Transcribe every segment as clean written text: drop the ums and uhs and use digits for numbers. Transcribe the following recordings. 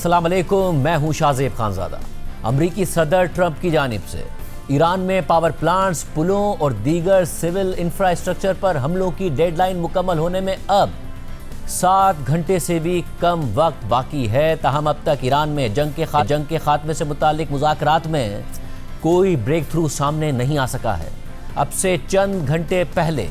अस्सलाम वालेकुम, मैं हूं शाहजेब खानजादा। अमरीकी सदर ट्रंप की जानिब से ईरान में पावर प्लांट्स, पुलों और दीगर सिविल इंफ्रास्ट्रक्चर पर हमलों की डेडलाइन मुकम्मल होने में अब 7 घंटे से भी कम वक्त बाकी है। ताहम अब तक ईरान में जंग के खात्मे से मुतालिक मुज़ाकरात में कोई ब्रेक थ्रू सामने नहीं आ सका है। अब से चंद घंटे पहले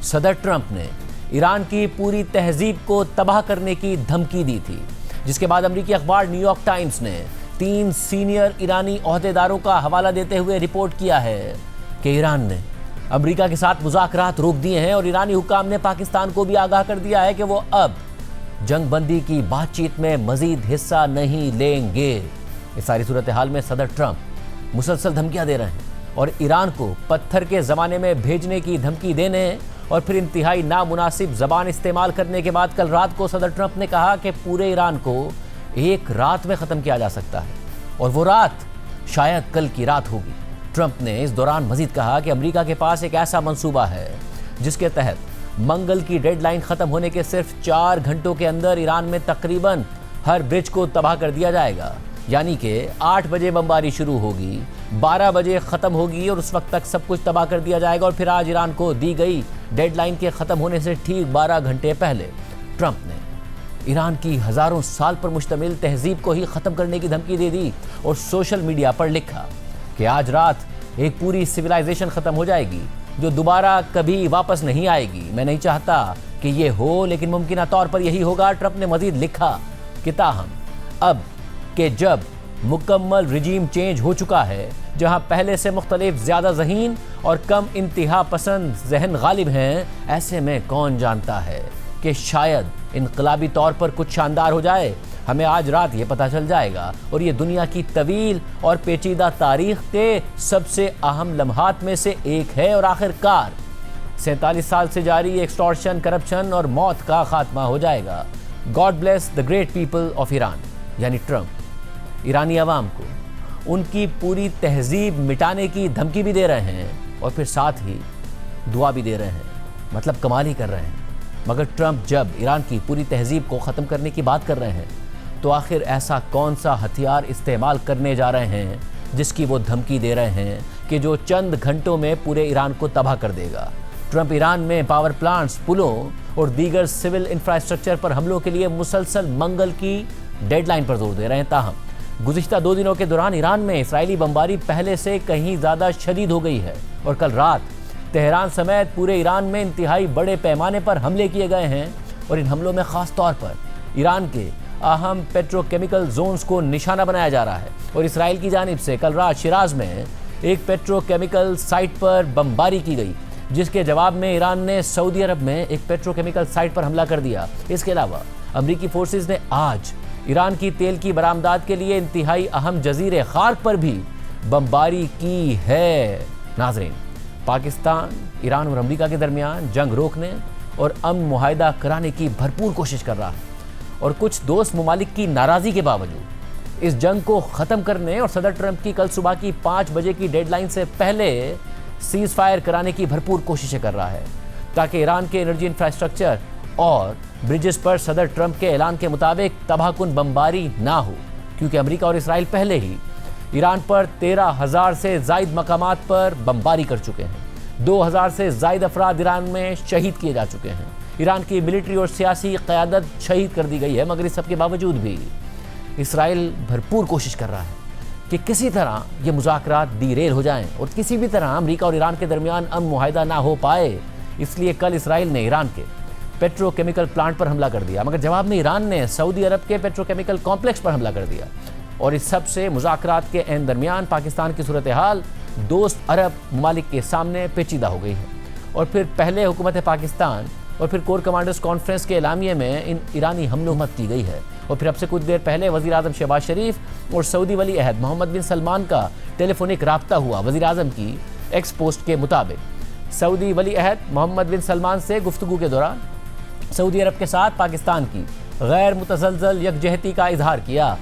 सदर ट्रंप ने ईरान की पूरी तहजीब को तबाह करने की धमकी दी थी, जिसके बाद अमरीकी अखबार न्यूयॉर्क टाइम्स ने 3 सीनियर ईरानी ओहदेदारों का हवाला देते हुए रिपोर्ट किया है कि ईरान ने अमरीका के साथ मुज़ाकरात रोक दिए हैं और ईरानी हुकाम ने पाकिस्तान को भी आगाह कर दिया है कि वो अब जंगबंदी की बातचीत में मजीद हिस्सा नहीं लेंगे। इस सारी सूरत हाल में सदर ट्रंप मुसलसल धमकियां दे रहे हैं और ईरान को पत्थर के ज़माने में भेजने की धमकी देने और फिर इंतहाई नामुनासिब ज़बान इस्तेमाल करने के बाद कल रात को सदर ट्रंप ने कहा कि पूरे ईरान को एक रात में ख़त्म किया जा सकता है और वो रात शायद कल की रात होगी। ट्रंप ने इस दौरान मजीद कहा कि अमेरिका के पास एक ऐसा मंसूबा है जिसके तहत मंगल की डेडलाइन ख़त्म होने के सिर्फ 4 घंटों के अंदर ईरान में तकरीबन हर ब्रिज को तबाह कर दिया जाएगा। यानी कि 8 बजे बमबारी शुरू होगी, 12 बजे ख़त्म होगी और उस वक्त तक सब कुछ तबाह कर दिया जाएगा। और फिर आज ईरान को दी गई डेडलाइन के ख़त्म होने से ठीक 12 घंटे पहले ट्रंप ने ईरान की हज़ारों साल पर मुश्तमिल तहजीब को ही ख़त्म करने की धमकी दे दी और सोशल मीडिया पर लिखा कि आज रात एक पूरी सिविलाइजेशन ख़त्म हो जाएगी जो दोबारा कभी वापस नहीं आएगी। मैं नहीं चाहता कि ये हो, लेकिन मुमकिन तौर पर यही होगा। ट्रंप ने मज़ीद लिखा कि ताहम अब कि जब मुकम्मल रिजीम चेंज हो चुका है, जहां पहले से मुख्तलिफ ज़्यादा ज़हीन और कम इंतहा पसंद जहन गालिब हैं, ऐसे में कौन जानता है कि शायद इनकलाबी तौर पर कुछ शानदार हो जाए। हमें आज रात ये पता चल जाएगा और ये दुनिया की तवील और पेचीदा तारीख के सबसे अहम लम्हात में से एक है और आखिरकार 47 साल से जारी एक्सटॉर्शन, करप्शन और मौत का खात्मा हो जाएगा। God bless the great people of Iran. यानी ट्रंप ईरानी अवाम को उनकी पूरी तहजीब मिटाने की धमकी भी दे रहे हैं और फिर साथ ही दुआ भी दे रहे हैं। मतलब कमाल ही कर रहे हैं। मगर ट्रंप जब ईरान की पूरी तहजीब को ख़त्म करने की बात कर रहे हैं तो आखिर ऐसा कौन सा हथियार इस्तेमाल करने जा रहे हैं जिसकी वो धमकी दे रहे हैं कि जो चंद घंटों में पूरे ईरान को तबाह कर देगा। ट्रंप ईरान में पावर प्लांट्स, पुलों और दीगर सिविल इंफ्रास्ट्रक्चर पर हमलों के लिए मुसलसल मंगल की डेडलाइन पर जोर दे रहे हैं। ताहम गुज़िश्ता 2 दिनों के दौरान ईरान में इसराइली बमबारी पहले से कहीं ज़्यादा शदीद हो गई है और कल रात तेहरान समेत पूरे ईरान में इंतहाई बड़े पैमाने पर हमले किए गए हैं और इन हमलों में ख़ास तौर पर ईरान के अहम पेट्रोकेमिकल जोन्स को निशाना बनाया जा रहा है। और इसराइल की जानिब से कल रात शिराज में एक पेट्रोकेमिकल साइट पर बमबारी की गई, जिसके जवाब में ईरान ने सऊदी अरब में एक पेट्रोकेमिकल साइट पर हमला कर दिया। इसके अलावा अमरीकी फोर्सेस ने आज ईरान की तेल की बरामदात के लिए इंतहाई अहम जजीरे खार्क पर भी बमबारी की है। नाज़रीन, पाकिस्तान, ईरान और अमरीका के दरमियान जंग रोकने और अमन मुआहदा कराने की भरपूर कोशिश कर रहा है और कुछ दोस्त ममालिक की नाराज़गी के बावजूद इस जंग को ख़त्म करने और सदर ट्रंप की कल सुबह की 5 बजे की डेडलाइन से पहले सीज़ फायर कराने की भरपूर कोशिशें कर रहा है ताकि ईरान के एनर्जी इंफ्रास्ट्रक्चर और ब्रिजेस पर सदर ट्रंप के ऐलान के मुताबिक तबाहकुन बमबारी ना हो, क्योंकि अमेरिका और इसराइल पहले ही ईरान पर 13,000 से ज़ायद मकामात पर बमबारी कर चुके हैं। 2,000 से ज़ायद अफराद ईरान में शहीद किए जा चुके हैं। ईरान की मिलिट्री और सियासी क़यादत शहीद कर दी गई है। मगर इस सब के बावजूद भी इसराइल भरपूर कोशिश कर रहा है कि किसी तरह ये मुज़ाकरात डीरेल हो जाएं और किसी भी तरह अमेरिका और ईरान के दरमियान अमन मुआहदा ना हो पाए। इसलिए कल इसराइल ने ईरान के पेट्रोकेमिकल प्लांट पर हमला कर दिया, मगर जवाब में ईरान ने सऊदी अरब के पेट्रोकेमिकल कॉम्प्लेक्स पर हमला कर दिया। और इस सब से मुज़ाकरात के एन दरमियान पाकिस्तान की सूरत हाल दोस्त अरब ममालिक के सामने पेचीदा हो गई है। और फिर पहले हुकूमत पाकिस्तान और फिर कोर कमांडर्स कॉन्फ्रेंस के एलामिये में इन ईरानी हमलों मत की गई है। और फिर अब से कुछ देर पहले वज़ीर आज़म शहबाज शरीफ और सऊदी वली अहद मोहम्मद बिन सलमान का टेलीफोनिक राब्ता हुआ। वज़ीर आज़म की एक्स पोस्ट के मुताबिक सऊदी वली अहद मोहम्मद बिन सलमान से गुफ्तगू के दौरान सऊदी अरब के साथ पाकिस्तान की गैर मुतसलसल यकजहती का इजहार किया।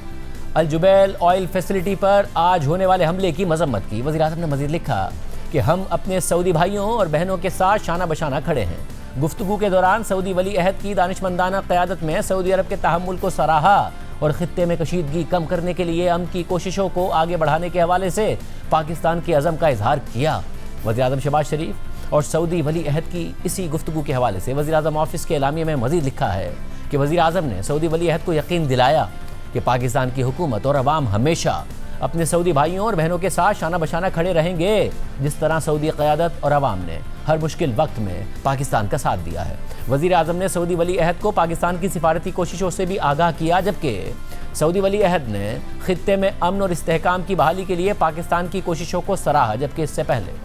अल जुबैल ऑयल फैसिलिटी पर आज होने वाले हमले की मजम्मत की। वज़ीर आज़म ने मज़ीद लिखा कि हम अपने सऊदी भाइयों और बहनों के साथ शाना बशाना खड़े हैं। गुफ्तगू के दौरान सऊदी वली अहद की दानिशमंदाना क़यादत में सऊदी अरब के तहम्मुल को सराहा और खित्ते में कशीदगी कम करने के लिए अमन की कोशिशों को आगे बढ़ाने के हवाले से पाकिस्तान के अज़म का इजहार किया। वज़ीर-ए-आज़म शहबाज शरीफ और सऊदी वली अहद की इसी गुफ्तगू के हवाले से वज़ीर-ए-आज़म ऑफिस के एलामिया में मज़ीद लिखा है कि वज़ीर-ए-आज़म ने सऊदी वली अहद को यकीन दिलाया कि पाकिस्तान की हुकूमत और अवाम हमेशा अपने सऊदी भाइयों और बहनों के साथ शाना बशाना खड़े रहेंगे, जिस तरह सऊदी क़यादत और अवाम ने हर मुश्किल वक्त में पाकिस्तान का साथ दिया है। वज़ीर-ए-आज़म ने सऊदी वली अहद को पाकिस्तान की सिफारती कोशिशों से भी आगाह किया, जबकि सऊदी वली अहद ने खित्ते में अमन और इस्तेहकाम की बहाली के लिए पाकिस्तान की कोशिशों को सराहा। जबकि इससे पहले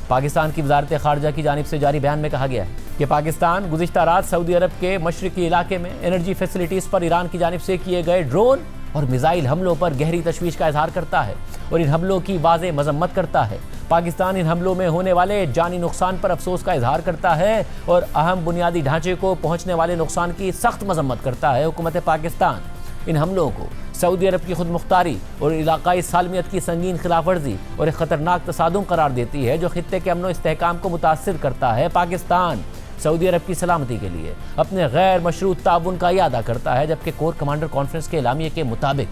पाकिस्तान की वज़ारत ख़ारजा की जानिब से जारी बयान में कहा गया है कि पाकिस्तान गुज़िश्ता रात सऊदी अरब के मशरिकी इलाके में एनर्जी फैसिलिटीज़ पर ईरान की जानिब से किए गए ड्रोन और मिसाइल हमलों पर गहरी तशवीश का इजहार करता है और इन हमलों की वाज़ेह मजम्मत करता है। पाकिस्तान इन हमलों में होने वाले जानी नुकसान पर अफसोस का इजहार करता है और अहम बुनियादी ढांचे को पहुँचने वाले नुकसान की सख्त मजम्मत करता है। हुकूमत पाकिस्तान इन हमलों को सऊदी अरब की खुद मुख्तारी और इलाकाई सालमियत की संगीन खिलाफ वर्जी और एक ख़तरनाक तसादुम करार देती है, जो खित्ते के अमन व इस्तेहकाम को मुतासिर करता है। पाकिस्तान सऊदी अरब की सलामती के लिए अपने गैर मशरूत ताउन का इरादा करता है। जबकि कोर कमांडर कॉन्फ्रेंस के एलामिये के मुताबिक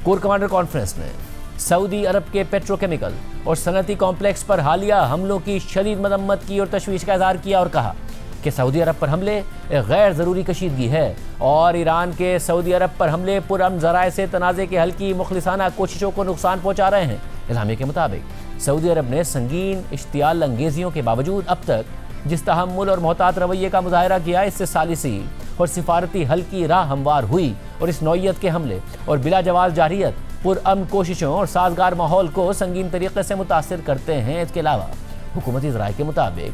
कोर कमांडर कॉन्फ्रेंस ने सऊदी अरब के पेट्रोकेमिकल और सनती कॉम्प्लेक्स पर हालिया हमलों की शदीद मजम्मत की और तशवीश का इजहार किया और कहा कि सऊदी अरब पर हमले एक गैर ज़रूरी कशीदगी है और ईरान के सऊदी अरब पर हमले पुरअमन ज़राए से तनाज़े के हल की मुखलिसाना कोशिशों को नुकसान पहुँचा रहे हैं। इलामे के मुताबिक सऊदी अरब ने संगीन इश्तियाल अंगेजियों के बावजूद अब तक जिस तहम्मुल और मोहतात रवैये का मुजाहरा किया, इससे सालिसी और सिफारती हल की राह हमवार हुई और इस नौइयत के हमले और बिला जवाब जारियत पुरअमन कोशिशों और साजगार माहौल को संगीन तरीके से मुतासिर करते हैं। इसके अलावा हुकूमती ज़राए के मुताबिक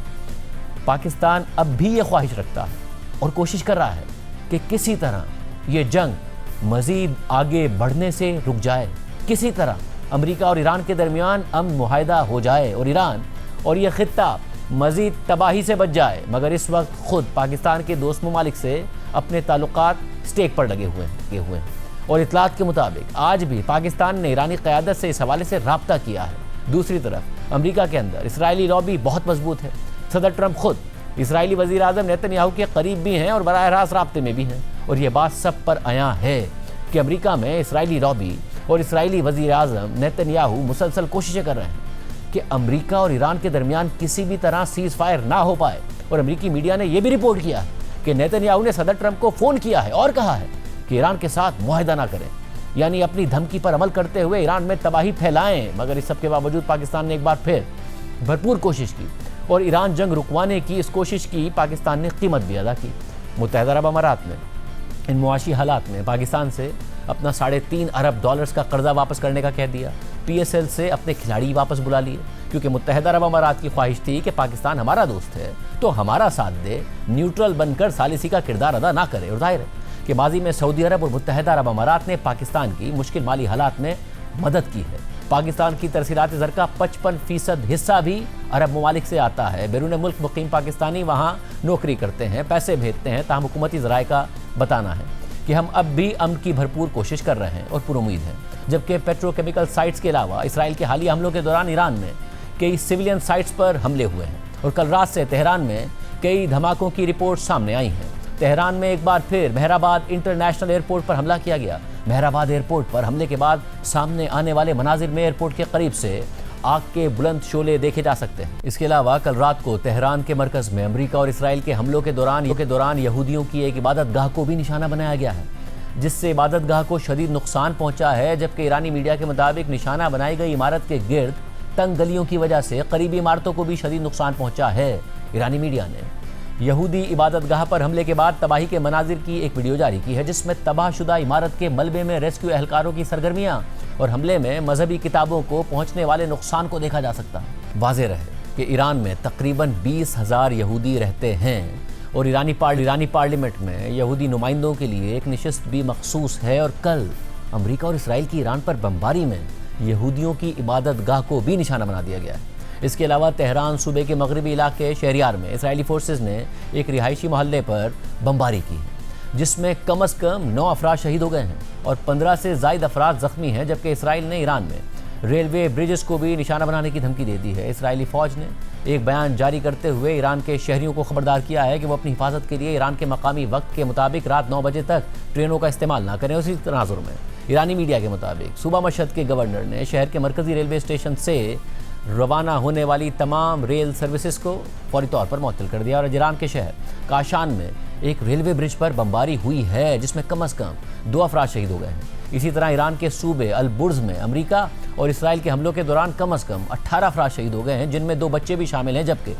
पाकिस्तान अब भी ये ख्वाहिश रखता है और कोशिश कर रहा है कि किसी तरह ये जंग मज़ीद आगे बढ़ने से रुक जाए, किसी तरह अमेरिका और ईरान के दरमियान अमन मुआहदा हो जाए और ईरान और यह खित्ता मज़ीद तबाही से बच जाए। मगर इस वक्त खुद पाकिस्तान के दोस्त ममालिक से अपने ताल्लुकात स्टेक पर लगे हुए हैं और इतलात के मुताबिक आज भी पाकिस्तान ने ईरानी क़यादत से इस हवाले से राब्ता किया है। दूसरी तरफ अमेरिका के अंदर इसराइली लॉबी बहुत मजबूत है। सदर ट्रंप खुद इसराइली वज़ीर-ए-आज़म नेतन्याहू के करीब भी हैं और बराह रास्त राब्ते में भी हैं और ये बात सब पर आया है कि अमेरिका में इसराइली लॉबी और इसराइली वज़ीर-ए-आज़म नेतन्याहू मुसलसल कोशिशें कर रहे हैं कि अमेरिका और ईरान के दरमियान किसी भी तरह सीज़ फायर ना हो पाए। और अमेरिकी मीडिया ने यह भी रिपोर्ट किया है कि नेतन्याहू ने सदर ट्रंप को फ़ोन किया है और कहा है कि ईरान के साथ मुआहदा ना करें, यानी अपनी धमकी पर अमल करते हुए ईरान में तबाही फैलाएं। मगर इस सब के बावजूद पाकिस्तान ने एक बार फिर भरपूर कोशिश की और ईरान जंग रुकवाने की इस कोशिश की पाकिस्तान ने कीमत भी अदा की। मुत्तहिदा अरब अमारात ने इन मुआशी हालात में पाकिस्तान से अपना $3.5 अरब का कर्जा वापस करने का कह दिया। PSL से अपने खिलाड़ी वापस बुला लिए क्योंकि मुत्तहिदा अरब अमारात की ख्वाहिश थी कि पाकिस्तान हमारा दोस्त है तो हमारा साथ दे, न्यूट्रल बनकर सालिसी का किरदार अदा ना करे। और जाहिर है कि माजी में सऊदी अरब और मुत्तहिदा अरब अमारात ने पाकिस्तान की मुश्किल माली हालात में मदद की है। पाकिस्तान की तरसीलात ज़र का 55% हिस्सा भी अरब ममालिक से आता है। बैरून मुल्क मुकीम पाकिस्तानी वहाँ नौकरी करते हैं, पैसे भेजते हैं। ताहम हुकूमती ज़राए का बताना है कि हम अब भी अमन की भरपूर कोशिश कर रहे हैं और पुरुमीद हैं। जबकि पेट्रोकेमिकल साइट्स के अलावा इसराइल के हालिया हमलों के दौरान ईरान में कई सिविलियन साइट्स पर हमले हुए हैं और कल रात से तेहरान में कई धमाकों की रिपोर्ट सामने आई हैं। तेहरान में एक बार फिर मेहराबाद इंटरनेशनल एयरपोर्ट पर हमला किया गया। मेहराबाद एयरपोर्ट पर हमले के बाद सामने आने वाले मनाजिर में एयरपोर्ट के करीब से आग के बुलंद शोले देखे जा सकते हैं। इसके अलावा कल रात को तेहरान के मरकज़ में अमेरिका और इसराइल के हमलों के दौरान यहूदियों की एक इबादत गाह को भी निशाना बनाया गया है, जिससे इबादत गाह को शदीद नुकसान पहुंचा है। जबकि ईरानी मीडिया के मुताबिक निशाना बनाई गई इमारत के गिर्द तंग गलियों की वजह से करीबी इमारतों को भी शदीद नुकसान पहुंचा है। ईरानी मीडिया ने यहूदी इबादत गाह पर हमले के बाद तबाही के मनाजिर की एक वीडियो जारी की है, जिसमें तबाहशुदा इमारत के मलबे में रेस्क्यू एहलकारों की सरगर्मियां और हमले में मजहबी किताबों को पहुंचने वाले नुकसान को देखा जा सकता है। वाज़ेह रहे कि ईरान में तकरीबन 20,000 यहूदी रहते हैं और ईरानी पार्लियामेंट में यहूदी नुमाइंदों के लिए एक नशिस्त भी मखसूस है। और कल अमेरिका और इसराइल की ईरान पर बमबारी में यहूदियों की इबादत गाह को भी निशाना बना दिया गया है। इसके अलावा तेहरान सूबे के मगरबी इलाके शहरियार में इसराइली फोर्सेज ने एक रिहायशी मोहल्ले पर बमबारी की है, जिसमें कम से कम 9 अफराद शहीद हो गए हैं और 15 से ज़ायद अफराद ज़ख्मी हैं। जबकि इसराइल ने ईरान में रेलवे ब्रिजेस को भी निशाना बनाने की धमकी दे दी है। इसराइली फौज ने एक बयान जारी करते हुए ईरान के शहरियों को खबरदार किया है कि वो अपनी हिफाजत के लिए ईरान के मकामी वक्त के मुताबिक रात 9 बजे तक ट्रेनों का इस्तेमाल ना करें। उसी तनाजुर में ईरानी मीडिया के मुताबिक सूबा मशहद के गवर्नर ने शहर के मरकजी रेलवे स्टेशन से रवाना होने वाली तमाम रेल सर्विसेज को फौरी तौर पर मुअत्तल कर दिया। और ईरान के शहर काशान में एक रेलवे ब्रिज पर बमबारी हुई है जिसमें कम से कम 2 अफराद शहीद हो गए हैं। इसी तरह ईरान के सूबे अल बुर्ज में अमेरिका और इसराइल के हमलों के दौरान कम से कम 18 अफराद शहीद हो गए हैं, जिनमें 2 बच्चे भी शामिल हैं, जबकि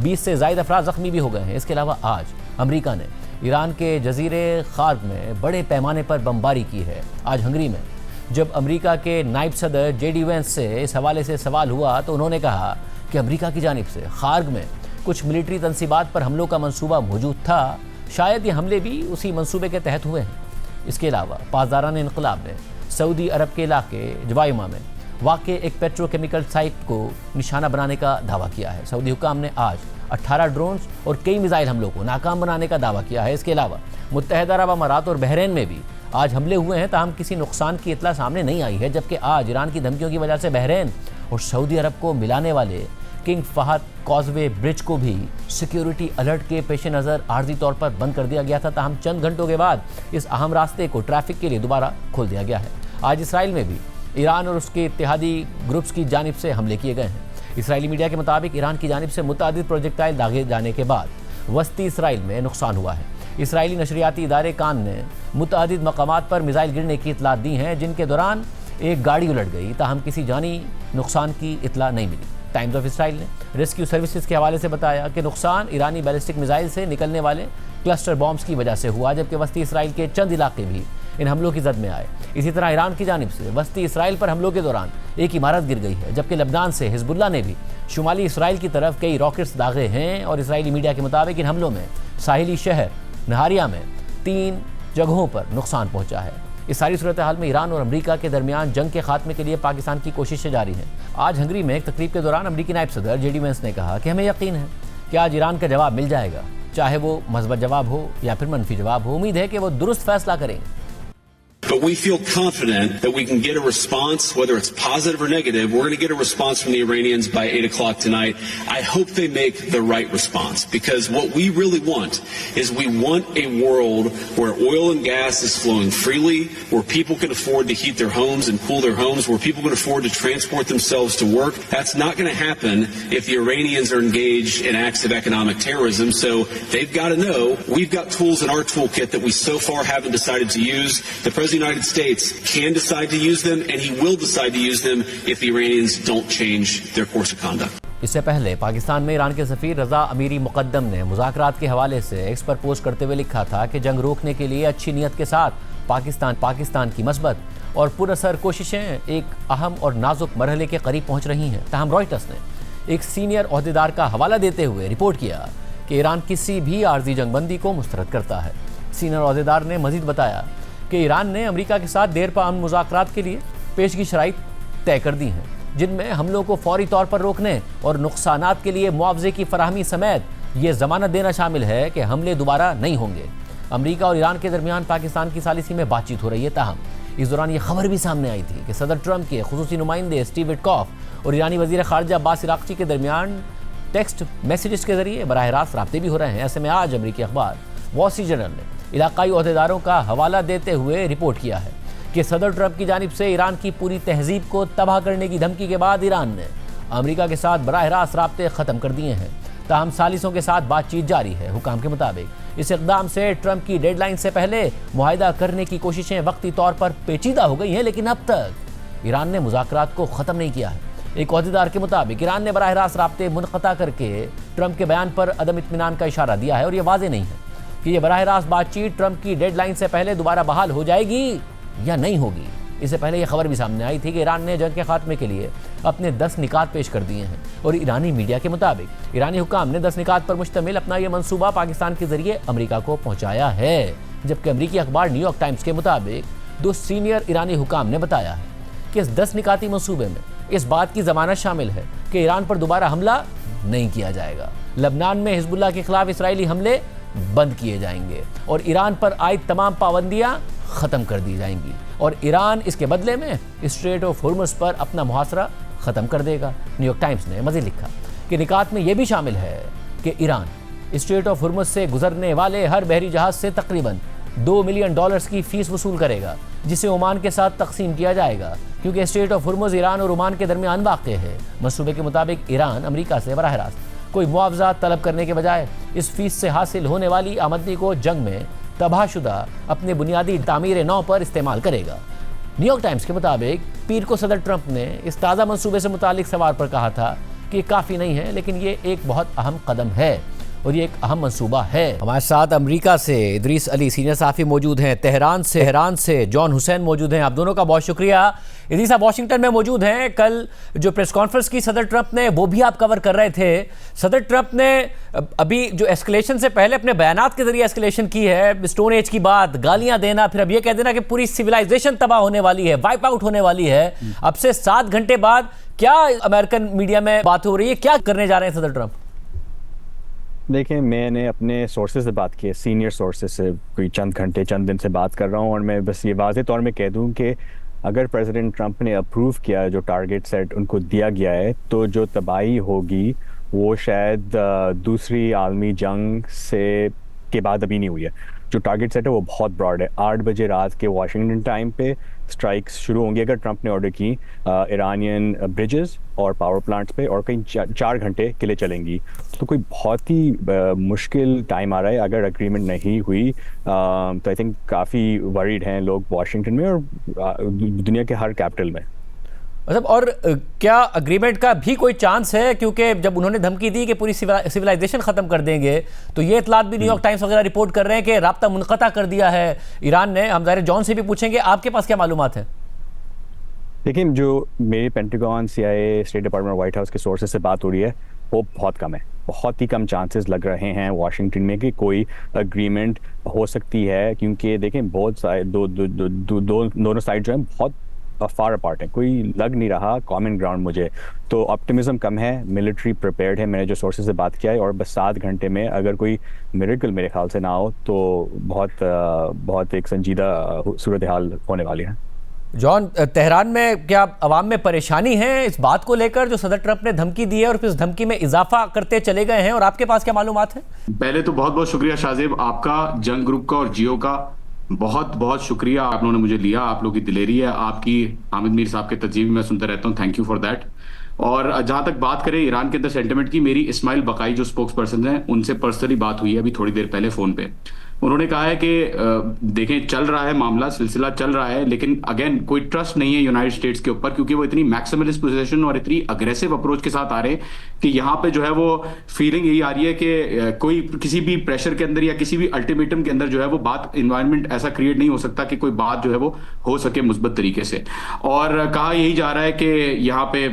20 से ज़ायद अफराद जख्मी भी हो गए हैं। इसके अलावा आज अमेरिका ने ईरान के जजीरे खार्ग में बड़े पैमाने पर बमबारी की है। आज हंगरी में जब अमेरिका के नायब सदर जेडी वेंस से इस हवाले से सवाल हुआ तो उन्होंने कहा कि अमेरिका की जानिब से खार्ग में कुछ मिलिट्री तनसीबात पर हमलों का मंसूबा मौजूद था, शायद ये हमले भी उसी मंसूबे के तहत हुए हैं। इसके अलावा पासदारान इनकलाब ने सऊदी अरब के इलाके जवाइमा में वाक़े एक पेट्रोकेमिकल साइट को निशाना बनाने का दावा किया है। सऊदी हुकाम ने आज 18 ड्रोन्स और कई मिसाइल हमलों को नाकाम बनाने का दावा किया है। इसके अलावा मुत्तहदा अरब अमारात और बहरीन में भी आज हमले हुए हैं, ताहम किसी नुकसान की इतला सामने नहीं आई है, जबकि आज ईरान की धमकियों की वजह से बहरीन और सऊदी अरब को मिलाने वाले किंग फहद कॉजवे ब्रिज को भी सिक्योरिटी अलर्ट के पेश नज़र आर्जी तौर पर बंद कर दिया गया था। ताहम चंद घंटों के बाद इस अहम रास्ते को ट्रैफिक के लिए दोबारा खोल दिया गया है। आज इसराइल में भी ईरान और उसके इत्तेहादी ग्रुप्स की जानिब से हमले किए गए हैं। इसराइली मीडिया के मुताबिक ईरान की जानिब से मुतादिद प्रोजेक्टाइल दागे जाने के बाद वस्ती इसराइल में नुकसान हुआ है। इसराइली नशरियाती इदारे कान ने मुतादिद मकामात पर मिसाइल गिरने की इतलात दी हैं, जिनके दौरान एक गाड़ी उलट गई, ताहम किसी जानी नुकसान की इतला नहीं मिली। टाइम्स ऑफ इसराइल ने रेस्क्यू सर्विसेज के हवाले से बताया कि नुकसान ईरानी बैलिस्टिक मिसाइल से निकलने वाले क्लस्टर बॉम्ब्स की वजह से हुआ, जबकि वस्ती इसराइल के चंद इलाके भी इन हमलों की जद में आए। इसी तरह ईरान की जानिब से वस्ती इसराइल पर हमलों के दौरान एक इमारत गिर गई है, जबकि लबनान से हिजबुल्लाह ने भी शुमाली इसराइल की तरफ कई रॉकेट्स दागे हैं। और इसराइली मीडिया के मुताबिक इन हमलों में साहिली शहर नहारिया में 3 जगहों पर नुकसान पहुंचा है। इस सारी सूरत हाल में ईरान और अमेरिका के दरमियान जंग के खात्मे के लिए पाकिस्तान की कोशिशें जारी हैं। आज हंगरी में एक तकरीब के दौरान अमेरिकी नायब सदर जेडी वेंस ने कहा कि हमें यकीन है कि आज ईरान का जवाब मिल जाएगा, चाहे वो मज़बत जवाब हो या फिर मनफी जवाब हो। उम्मीद है कि वो दुरुस्त फैसला करेंगे। But we feel confident that we can get a response, whether it's positive or negative. We're going to get a response from the Iranians by 8 o'clock tonight. I hope they make the right response, because what we really want is we want a world where oil and gas is flowing freely, where people can afford to heat their homes and cool their homes, where people can afford to transport themselves to work. That's not going to happen if the Iranians are engaged in acts of economic terrorism. So they've got to know we've got tools in our toolkit that we so far haven't decided to use. The President of the United States can decide to use them, and he will decide to use them if the Iranians don't change their course of conduct. इससे पहले पाकिस्तान में Iran के सफीर रजा अमीरी मुकद्दम ने मुज़ाकरात के हवाले से x पर पोस्ट करते हुए लिखा था कि जंग रोकने के लिए अच्छी नीयत के साथ पाकिस्तान की मस्बत और पुरअसर कोशिशें एक अहम और नाजुक मरहले के करीब पहुंच रही हैं। ताहम रॉयटर्स ने एक सीनियर ओहदेदार का हवाला देते हुए रिपोर्ट किया कि ईरान किसी भी आर्जी जंगबंदी को मुस्तरद करता है। सीनियर ओहदेदार ने मजीद बताया कि ईरान ने अमेरिका के साथ देरपा अमन मुज़ाकरात के लिए पेशगी शराइत तय कर दी हैं, जिनमें हमलों को फौरी तौर पर रोकने और नुकसानात के लिए मुआवजे की फराहमी समेत ये ज़मानत देना शामिल है कि हमले दोबारा नहीं होंगे। अमेरिका और ईरान के दरमियान पाकिस्तान की सालिसी में बातचीत हो रही है। ताहम इस दौरान ये खबर भी सामने आई थी कि सदर ट्रंप के खुसूसी नुमाइंदे स्टीव विटकॉफ और ईरानी वज़ीर ख़ारिजा अब्बास अराग़ची के दरमियान टेक्स्ट मैसेजेस के जरिए बराह रास्त राब्ते भी हो रहे हैं। ऐसे में आज अमेरिकी अखबार वॉल स्ट्रीट जर्नल ने इलाकाई ओहदेदारों का हवाला देते हुए रिपोर्ट किया है कि सदर ट्रंप की जानिब से ईरान की पूरी तहजीब को तबाह करने की धमकी के बाद ईरान ने अमेरिका के साथ बराह रास्त राब्ते ख़त्म कर दिए हैं। ताहम सालिसों के साथ बातचीत जारी है। हुकाम के मुताबिक इस इक़दाम से ट्रंप की डेडलाइन से पहले मुआहिदा करने की कोशिशें वक्ती तौर पर पेचीदा हो गई हैं, लेकिन अब तक ईरान ने मुज़ाकरात को ख़त्म नहीं किया है। एक ओहदेदार के मुताबिक ईरान ने बराह रास्त राब्ते मुनक़ता करके ट्रंप के बयान पर अदम इत्मीनान का इशारा दिया है और यह वाज़ेह नहीं है कि यह बराह रास्त बातचीत ट्रंप की डेडलाइन से पहले दोबारा बहाल हो जाएगी या नहीं होगी। इससे पहले यह खबर भी सामने आई थी कि ईरान ने जंग के खात्मे के लिए अपने 10 निकात पेश कर दिए हैं और ईरानी मीडिया के मुताबिक ईरानी हुकाम ने 10 निकात पर मुश्तमिल अपना यह मंसूबा पाकिस्तान के जरिए अमेरिका को पहुंचाया है। जबकि अमेरिकी अखबार न्यूयॉर्क टाइम्स के मुताबिक 2 सीनियर ईरानी हुकाम ने बताया है कि इस 10 निकाती मंसूबे में इस बात की जमानत शामिल है कि ईरान पर दोबारा हमला नहीं किया जाएगा, लबनान में हिजबुल्लाह के खिलाफ इसराइली हमले बंद किए जाएंगे और ईरान पर आयद तमाम पाबंदियां ख़त्म कर दी जाएंगी और ईरान इसके बदले में स्ट्रेट ऑफ हुर्मुज़ पर अपना मुहासरा ख़त्म कर देगा। न्यूयॉर्क टाइम्स ने मज़ीद लिखा कि निकात में यह भी शामिल है कि ईरान स्ट्रेट ऑफ हुर्मुज़ से गुजरने वाले हर बहरी जहाज़ से तकरीबन $2 मिलियन की फ़ीस वसूल करेगा, जिसे ओमान के साथ तकसीम किया जाएगा, क्योंकि स्ट्रेट ऑफ हुर्मुज़ ईरान और ओमान के दरमियान वाक़ है। मंसूबे के मुताबिक ईरान अमेरिका से बराह रास्त कोई मुआवजा तलब करने के बजाय इस फीस से हासिल होने वाली आमदनी को जंग में तबाहशुदा अपने बुनियादी तामीर नौ पर इस्तेमाल करेगा। न्यूयॉर्क टाइम्स के मुताबिक पीर को सदर ट्रंप ने इस ताज़ा मंसूबे से मुतालिक सवाल पर कहा था कि ये काफ़ी नहीं है, लेकिन ये एक बहुत अहम कदम है और ये एक अहम मंसूबा है। हमारे साथ अमेरिका से इदरीस अली सीनियर साफ़ी मौजूद हैं, तेहरान से जॉन हुसैन मौजूद हैं। आप दोनों का बहुत शुक्रिया। इदरीस साहब वाशिंगटन में मौजूद हैं। कल जो प्रेस कॉन्फ्रेंस की सदर ट्रंप ने, वो भी आप कवर कर रहे थे। सदर ट्रंप ने अभी जो एस्केलेशन से पहले अपने बयानात के जरिए एस्केलेशन की है, स्टोन एज की बात, गालियां देना, फिर अब ये कह देना कि पूरी सिविलाइजेशन तबाह होने वाली है, वाइप आउट होने वाली है। अब से 7 घंटे बाद क्या अमेरिकन मीडिया में बात हो रही है, क्या करने जा रहे हैं सदर ट्रंप? देखिए, मैंने अपने सोर्सेज से बात की है, सीनियर सोर्सेज से, कोई चंद घंटे चंद दिन से बात कर रहा हूँ, और मैं बस ये वाज़ेह तौर में कह दूँ कि अगर प्रेसिडेंट ट्रंप ने अप्रूव किया जो टारगेट सेट उनको दिया गया है, तो जो तबाही होगी वो शायद दूसरी आलमी जंग से के बाद अभी नहीं हुई है। जो टारगेट सेट है वो बहुत ब्रॉड है। 8 बजे रात के वाशिंगटन टाइम पे स्ट्राइक्स शुरू होंगी अगर ट्रंप ने ऑर्डर की ईरानियन ब्रिजेस और पावर प्लांट्स पे, और कहीं 4 घंटे के लिए चलेंगी। तो कोई बहुत ही मुश्किल टाइम आ रहा है अगर अग्रीमेंट नहीं हुई। तो आई थिंक काफ़ी वरीड हैं लोग वाशिंगटन में और दुनिया के हर कैपिटल में। मतलब और क्या अग्रीमेंट का भी कोई चांस है? क्योंकि जब उन्होंने धमकी दी कि पूरी सिविलाइजेशन ख़त्म कर देंगे, तो ये इतलात भी न्यूयॉर्क टाइम्स वगैरह रिपोर्ट कर रहे हैं कि राब्ता मुनक़ता कर दिया है ईरान ने। हम ज़ाहिर जॉन से भी पूछेंगे, आपके पास क्या मालूमात है? देखिए, जो मेरे pentagon, CIA, state department, white house के सोर्सेज से बात हो रही है वो बहुत कम है। बहुत ही कम चांसेस लग रहे हैं वाशिंगटन में कि कोई अग्रीमेंट हो सकती है, क्योंकि देखें बहुत सारे दोनों साइड जो है बहुत फार अपार्ट है, कोई लग नहीं रहा कॉमन ग्राउंड मुझे। तो ऑप्टिमिज्म कम है, मिलिट्री प्रिपेयर्ड है, मैंने जो सोर्सेज से बात किया है, और बस 7 घंटे में अगर कोई मिरेकल मेरे ख्याल से ना हो तो बहुत एक संजीदा सूरत हाल होने वाली है। जॉन, तेहरान में क्या अवाम में परेशानी है इस बात को लेकर जो सदर ट्रंप ने धमकी दी है और फिर उस धमकी में इजाफा करते चले गए हैं, और आपके पास क्या मालूमात है? पहले तो बहुत बहुत शुक्रिया शाहजेब आपका, जंग ग्रुप का और जियो का बहुत बहुत शुक्रिया, आप लोगों ने मुझे लिया। आप लोगों की दिलेरी है, आपकी हामिद मीर साहब के तजीब मैं सुनता रहता हूँ, थैंक यू फॉर दैट। और जहां तक बात करें ईरान के अंदर सेंटिमेंट की, मेरी इस्माइल बकाई जो स्पोक्स पर्सन है उनसे पर्सनली बात हुई है अभी थोड़ी देर पहले फोन पे। उन्होंने कहा है कि देखें चल रहा है मामला, सिलसिला चल रहा है, लेकिन अगेन कोई ट्रस्ट नहीं है यूनाइटेड स्टेट्स के ऊपर, क्योंकि वो इतनी मैक्सिमलिस्ट पोजीशन और इतनी अग्रेसिव अप्रोच के साथ आ रहे हैं कि यहाँ पे जो है वो फीलिंग यही आ रही है कि कोई किसी भी प्रेशर के अंदर या किसी भी अल्टीमेटम के अंदर जो है वो बात, इन्वायरमेंट ऐसा क्रिएट नहीं हो सकता कि कोई बात जो है वो हो सके मुस्बत तरीके से। और कहा यही जा रहा है कि यहाँ पे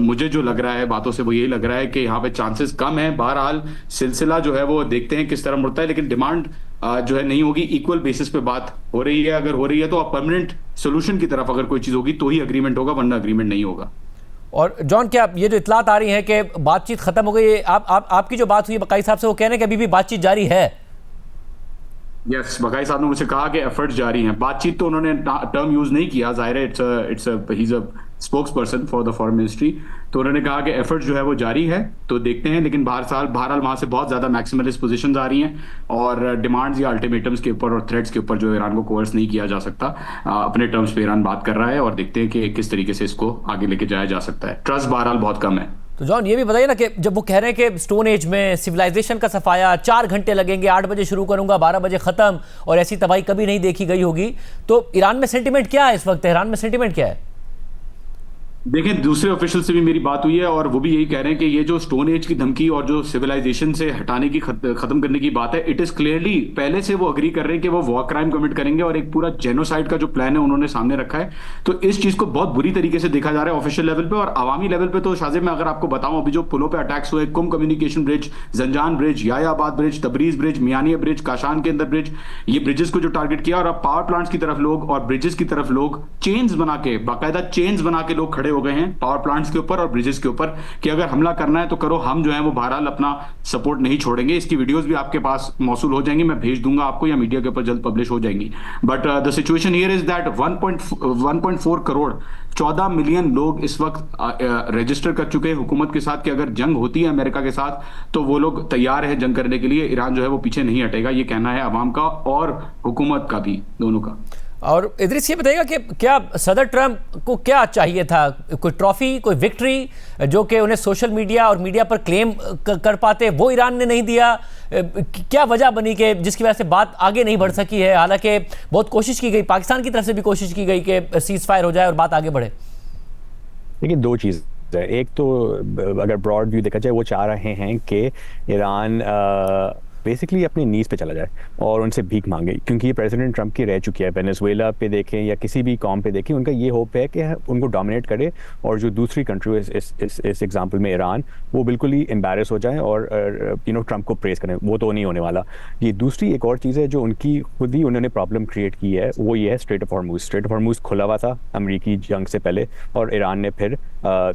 मुझे जो लग रहा है बातों से वो यही लग रहा है कि यहाँ पे चांसेस कम है। बहरहाल सिलसिला जो है वो देखते हैं किस तरह मुड़ता है, लेकिन डिमांड जो है नहीं होगी, इक्वल बेसिस पे बात हो रही है। अगर हो रही है तो परमानेंट सोल्यूशन की तरफ अगर कोई चीज होगी तो ही अग्रीमेंट होगा, वरना अग्रीमेंट नहीं होगा। और जॉन, क्या ये जो इतलात आ रही है कि बातचीत खत्म हो गई, आपकी जो बात हुई बकाई साहब से, वो कह रहे हैं कि अभी भी बातचीत जारी है? यस, बकाई साहब ने मुझे कहा कि एफर्ट्स जारी हैं। बातचीत तो उन्होंने टर्म यूज नहीं किया, जाहिर है he is a spokes person for the foreign ministry, तो उन्होंने कहा कि एफर्ट्स जो है वो जारी है, तो देखते हैं। लेकिन बहरहाल वहां से बहुत ज्यादा मैक्सिमलिस्ट पोजीशंस आ रही हैं, और डिमांड्स या अल्टीमेटम्स के ऊपर और थ्रेट्स के ऊपर जो ईरान को कोर्स नहीं किया जा सकता, अपने टर्म्स पे ईरान बात कर रहा है, और देखते हैं कि किस तरीके से इसको आगे लेके जाया जा सकता है। ट्रस्ट बहरहाल बहुत कम है। तो जॉन, ये भी बताइए ना कि जब वो कह रहे हैं कि स्टोन एज में सिविलाइजेशन का सफाया 4 घंटे लगेंगे, 8 बजे शुरू करूंगा, 12 बजे खत्म, और ऐसी तबाही कभी नहीं देखी गई होगी, तो ईरान में सेंटिमेंट क्या है इस वक्त? तेहरान में सेंटिमेंट क्या है? देखें, दूसरे ऑफिशियल से भी मेरी बात हुई है, और वो भी यही कह रहे हैं कि ये जो स्टोन एज की धमकी और जो सिविलाइजेशन से हटाने की खत्म करने की बात है, इट इज क्लियरली पहले से वो अग्री कर रहे हैं कि वो वॉर क्राइम कमिट करेंगे, और एक पूरा जेनोसाइड का जो प्लान है उन्होंने सामने रखा है। तो इस चीज को बहुत बुरी तरीके से देखा जा रहा है ऑफिशियल लेवल पे। और अवामी लेवल पे तो शाहजेब, मैं अगर आपको बताऊं, अभी जो पुलों पे अटैक्स हुए, Qom communication bridge, Zanjan bridge, यायाबाद bridge, Tabriz bridge, Mianeh bridge, Kashan के अंदर ब्रिज, ये ब्रिजेस को जो टारगेट किया, और अब पावर प्लांट्स की तरफ लोग और ब्रिजेस की तरफ लोग चेन्स बना के, बाकायदा चेन्स बना के लोग खड़े हो गए हैं पावर प्लांट्स के ऊपर और ब्रिजेस के ऊपर कि अगर हमला करना है तो करो, हम जो है वो बहरहाल अपना सपोर्ट नहीं छोड़ेंगे। इसकी वीडियोस भी आपके पास मौसूल हो जाएंगी, मैं भेज दूंगा आपको या मीडिया के ऊपर जल्द पब्लिश हो जाएंगी। But the situation here is that 1.4 crore 14 million लोग इस वक्त रजिस्टर कर चुके हैं हुकूमत के साथ कि अगर जंग होती है अमेरिका के साथ तो वो लोग तैयार है जंग करने के लिए। ईरान जो है वो पीछे नहीं हटेगा, ये कहना है अवाम का और हुकूमत का भी, दोनों का। और इदरीस ये बताइएगा कि क्या सदर ट्रंप को क्या चाहिए था, कोई ट्रॉफी, कोई विक्ट्री जो कि उन्हें सोशल मीडिया और मीडिया पर क्लेम कर पाते, वो ईरान ने नहीं दिया? क्या वजह बनी कि जिसकी वजह से बात आगे नहीं बढ़ सकी है? हालांकि बहुत कोशिश की गई, पाकिस्तान की तरफ से भी कोशिश की गई कि सीज फायर हो जाए और बात आगे बढ़े। देखिए, दो चीज़ है। एक तो अगर ब्रॉड व्यू देखा जाए, वो चाह रहे हैं कि ईरान बेसिकली अपने नीज पे चला जाए और उनसे भीख मांगे, क्योंकि ये प्रेसिडेंट ट्रंप की रह चुकी है। वेनेजुएला पे देखें या किसी भी कॉम पे देखें, उनका ये होप है कि उनको डोमिनेट करे और जो दूसरी कंट्री इस एग्जांपल में ईरान, वो बिल्कुल ही एम्बैरस हो जाए और ट्रंप को प्रेस करें। वो तो नहीं होने वाला। ये दूसरी एक और चीज़ है जो उनकी खुद ही उन्होंने प्रॉब्लम क्रिएट की है, वो ये है straight of Hormuz. Straight of Hormuz खुला हुआ था अमरीकी जंग से पहले और ईरान ने फिर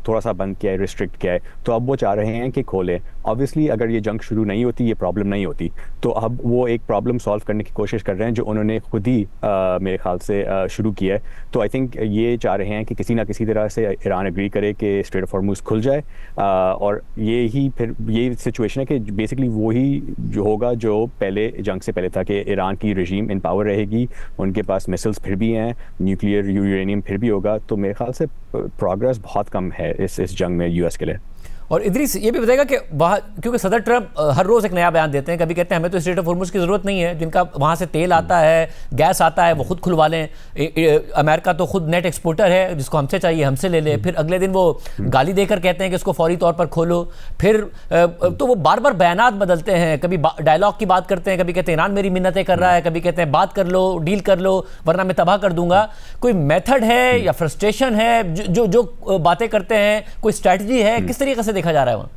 थोड़ा सा बंद किया है, रिस्ट्रिक्ट किया है। तो अब वो चाह रहे हैं कि खोलें। ऑब्वियसली अगर ये जंग शुरू नहीं होती, ये प्रॉब्लम नहीं होती, तो अब वो एक प्रॉब्लम सॉल्व करने की कोशिश कर रहे हैं जो उन्होंने खुद ही मेरे ख्याल से शुरू किया है। तो आई थिंक ये चाह रहे हैं कि किसी ना किसी तरह से ईरान एग्री करे कि स्ट्रेट ऑफ हॉर्मूज खुल जाए और ये ही फिर ये सिचुएशन है कि बेसिकली वही जो होगा जो पहले जंग से पहले था, कि ईरान की रजीम इन पावर रहेगी, उनके पास मिसाइल्स फिर भी हैं, न्यूक्लियर यूरेनियम फिर भी होगा। तो मेरे ख्याल से प्रोग्रेस बहुत कम है इस जंग में यूएस के लिए। और इदरीस ये भी बताएगा कि वहाँ, क्योंकि सदर ट्रंप हर रोज़ एक नया बयान देते हैं, कभी कहते हैं हमें तो स्ट्रेट ऑफ हॉर्मूज की ज़रूरत नहीं है, जिनका वहाँ से तेल आता है, गैस आता है, वो खुद खुलवा लें, अमेरिका तो खुद नेट एक्सपोर्टर है, जिसको हमसे चाहिए हमसे ले ले। फिर अगले दिन वो गाली देकर कहते हैं कि इसको फौरी तौर पर खोलो। फिर तो वो बार बार बयानात बदलते हैं, कभी डायलॉग की बात करते हैं, कभी कहते हैं ईरान मेरी मिन्नतें कर रहा है, कभी कहते हैं बात कर लो, डील कर लो, वरना मैं तबाह कर दूंगा। कोई मेथड है या फ्रस्ट्रेशन है जो बातें करते हैं, कोई स्ट्रैटेजी है, किस तरीके से देखा जा रहा है वहाँ?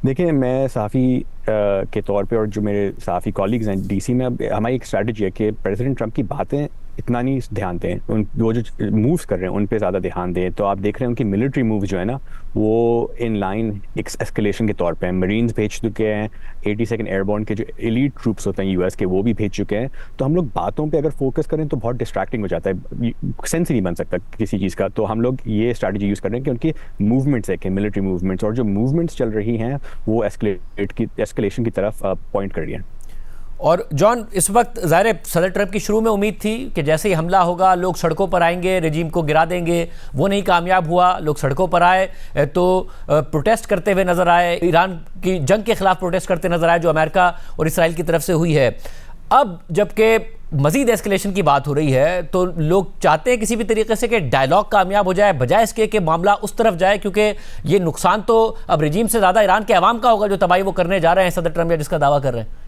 देखिए, मैं सहाफ़ी के तौर पे और जो मेरे सहाफ़ी कॉलीग्स हैं डीसी में, अब हमारी एक स्ट्रैटेजी है कि प्रेसिडेंट ट्रंप की बातें इतना नहीं ध्यान दें, वो जो मूव्स कर रहे हैं उन पे ज़्यादा ध्यान दें। तो आप देख रहे हैं उनकी मिलिट्री मूव जो है ना, वो इन लाइन एस्केलेशन के तौर पे हैं। मरीन्स भेज चुके हैं, 82nd एयरबोर्न के जो एलीट ट्रूप्स होते हैं यूएस के, वो भी भेज चुके हैं। तो हम लोग बातों पे अगर फोकस करें तो बहुत डिस्ट्रैक्टिंग हो जाता है, सेंस ही नहीं बन सकता किसी चीज़ का। तो हम लोग ये स्ट्रैटेजी यूज़ कर रहे हैं कि उनकी मूवमेंट्स है कि मिलिट्री मूवमेंट्स, और जो मूवमेंट्स चल रही हैं वो एस्केलेशन की तरफ पॉइंट कर रही हैं। और जॉन, इस वक्त ज़ाहिर सदर ट्रंप की शुरू में उम्मीद थी कि जैसे ही हमला होगा लोग सड़कों पर आएंगे, रजीम को गिरा देंगे। वो नहीं कामयाब हुआ, लोग सड़कों पर आए तो प्रोटेस्ट करते हुए नज़र आए, ईरान की जंग के खिलाफ प्रोटेस्ट करते नज़र आए जो अमेरिका और इसराइल की तरफ से हुई है। अब जबकि मज़ीद एस्केलेशन की बात हो रही है तो लोग चाहते हैं किसी भी तरीके से कि डायलॉग कामयाब हो जाए, बजाय इसके कि मामला उस तरफ जाए, क्योंकि ये नुकसान तो अब रजीम से ज़्यादा ईरान के अवाम का होगा जो तबाही वो करने जा रहे हैं सदर ट्रंप, या जिसका दावा कर रहे हैं।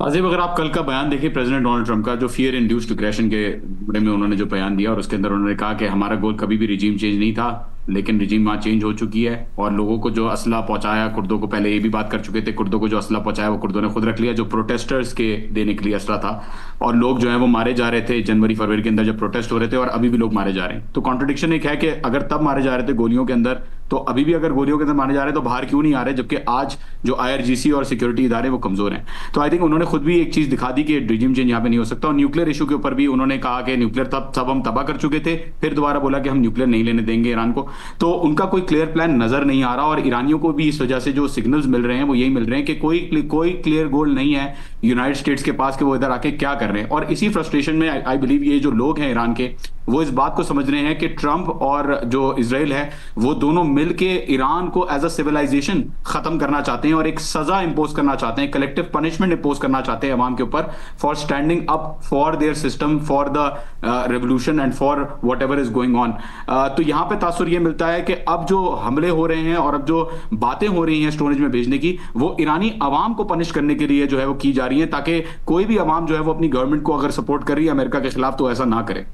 आज़िब, अगर आप कल का बयान देखिए प्रेसिडेंट डोनाल्ड ट्रंप का, जो फियर इंड्यूस्ड एग्रेशन के बारे में उन्होंने जो बयान दिया, और उसके अंदर उन्होंने कहा कि हमारा गोल कभी भी रिजीम चेंज नहीं था, लेकिन रिजीम वहाँ चेंज हो चुकी है। और लोगों को जो असला पहुंचाया, कुर्दों को, पहले ये भी बात कर चुके थे, कुर्दों को जो असला पहुंचाया वो कुर्दों ने खुद रख लिया, जो प्रोटेस्टर्स के देने के लिए असला था। और लोग जो है वो मारे जा रहे थे जनवरी फरवरी के अंदर जब प्रोटेस्ट हो रहे थे, और अभी भी लोग मारे जा रहे हैं। तो कॉन्ट्रडिक्शन एक है कि अगर तब मारे जा रहे थे गोलियों के अंदर, तो अभी भी अगर गोलियों के अंदर मारे जा रहे हैं तो बाहर क्यों नहीं आ रहे, जबकि आज जो IRGC और सिक्योरिटी इदारे वो कमजोर हैं। तो आई थिंक उन्होंने खुद भी एक चीज दिखा दी कि रिजीम चेंज यहाँ पे नहीं हो सकता। और न्यूक्लियर इशू के ऊपर भी उन्होंने कहा कि न्यूक्लियर तब हम तबाह कर चुके थे, फिर दोबारा बोला कि हम न्यूक्लियर नहीं लेने देंगे ईरान को। तो उनका कोई क्लियर प्लान नजर नहीं आ रहा, और ईरानियों को भी इस वजह से जो सिग्नल्स मिल रहे हैं वो यही मिल रहे हैं कि कोई क्लियर गोल नहीं है यूनाइटेड स्टेट्स के पास कि वो इधर आके क्या कर रहे हैं। और इसी फ्रस्ट्रेशन में आई बिलीव ये जो लोग हैं ईरान के, वो इस बात को समझ रहे हैं कि ट्रंप और जो इजराइल है वो दोनों मिलके ईरान को एज अ सिविलाइजेशन खत्म करना चाहते हैं और एक सजा इंपोज करना चाहते हैं, कलेक्टिव पनिशमेंट इंपोज करना चाहते हैं अवाम के ऊपर, for standing up for their system, for the revolution and for what ever is going on. तो यहां पे तासुर ये मिलता है कि अब जो हमले हो रहे हैं और अब जो बातें हो रही हैं स्टोरेज में भेजने की, वो ईरानी अवाम को पनिश करने के लिए जो है वो की जा रही है, ताकि कोई भी अवाम जो है वो अपनी गवर्नमेंट को अगर सपोर्ट कर रही है अमेरिका के खिलाफ तो ऐसा ना करे।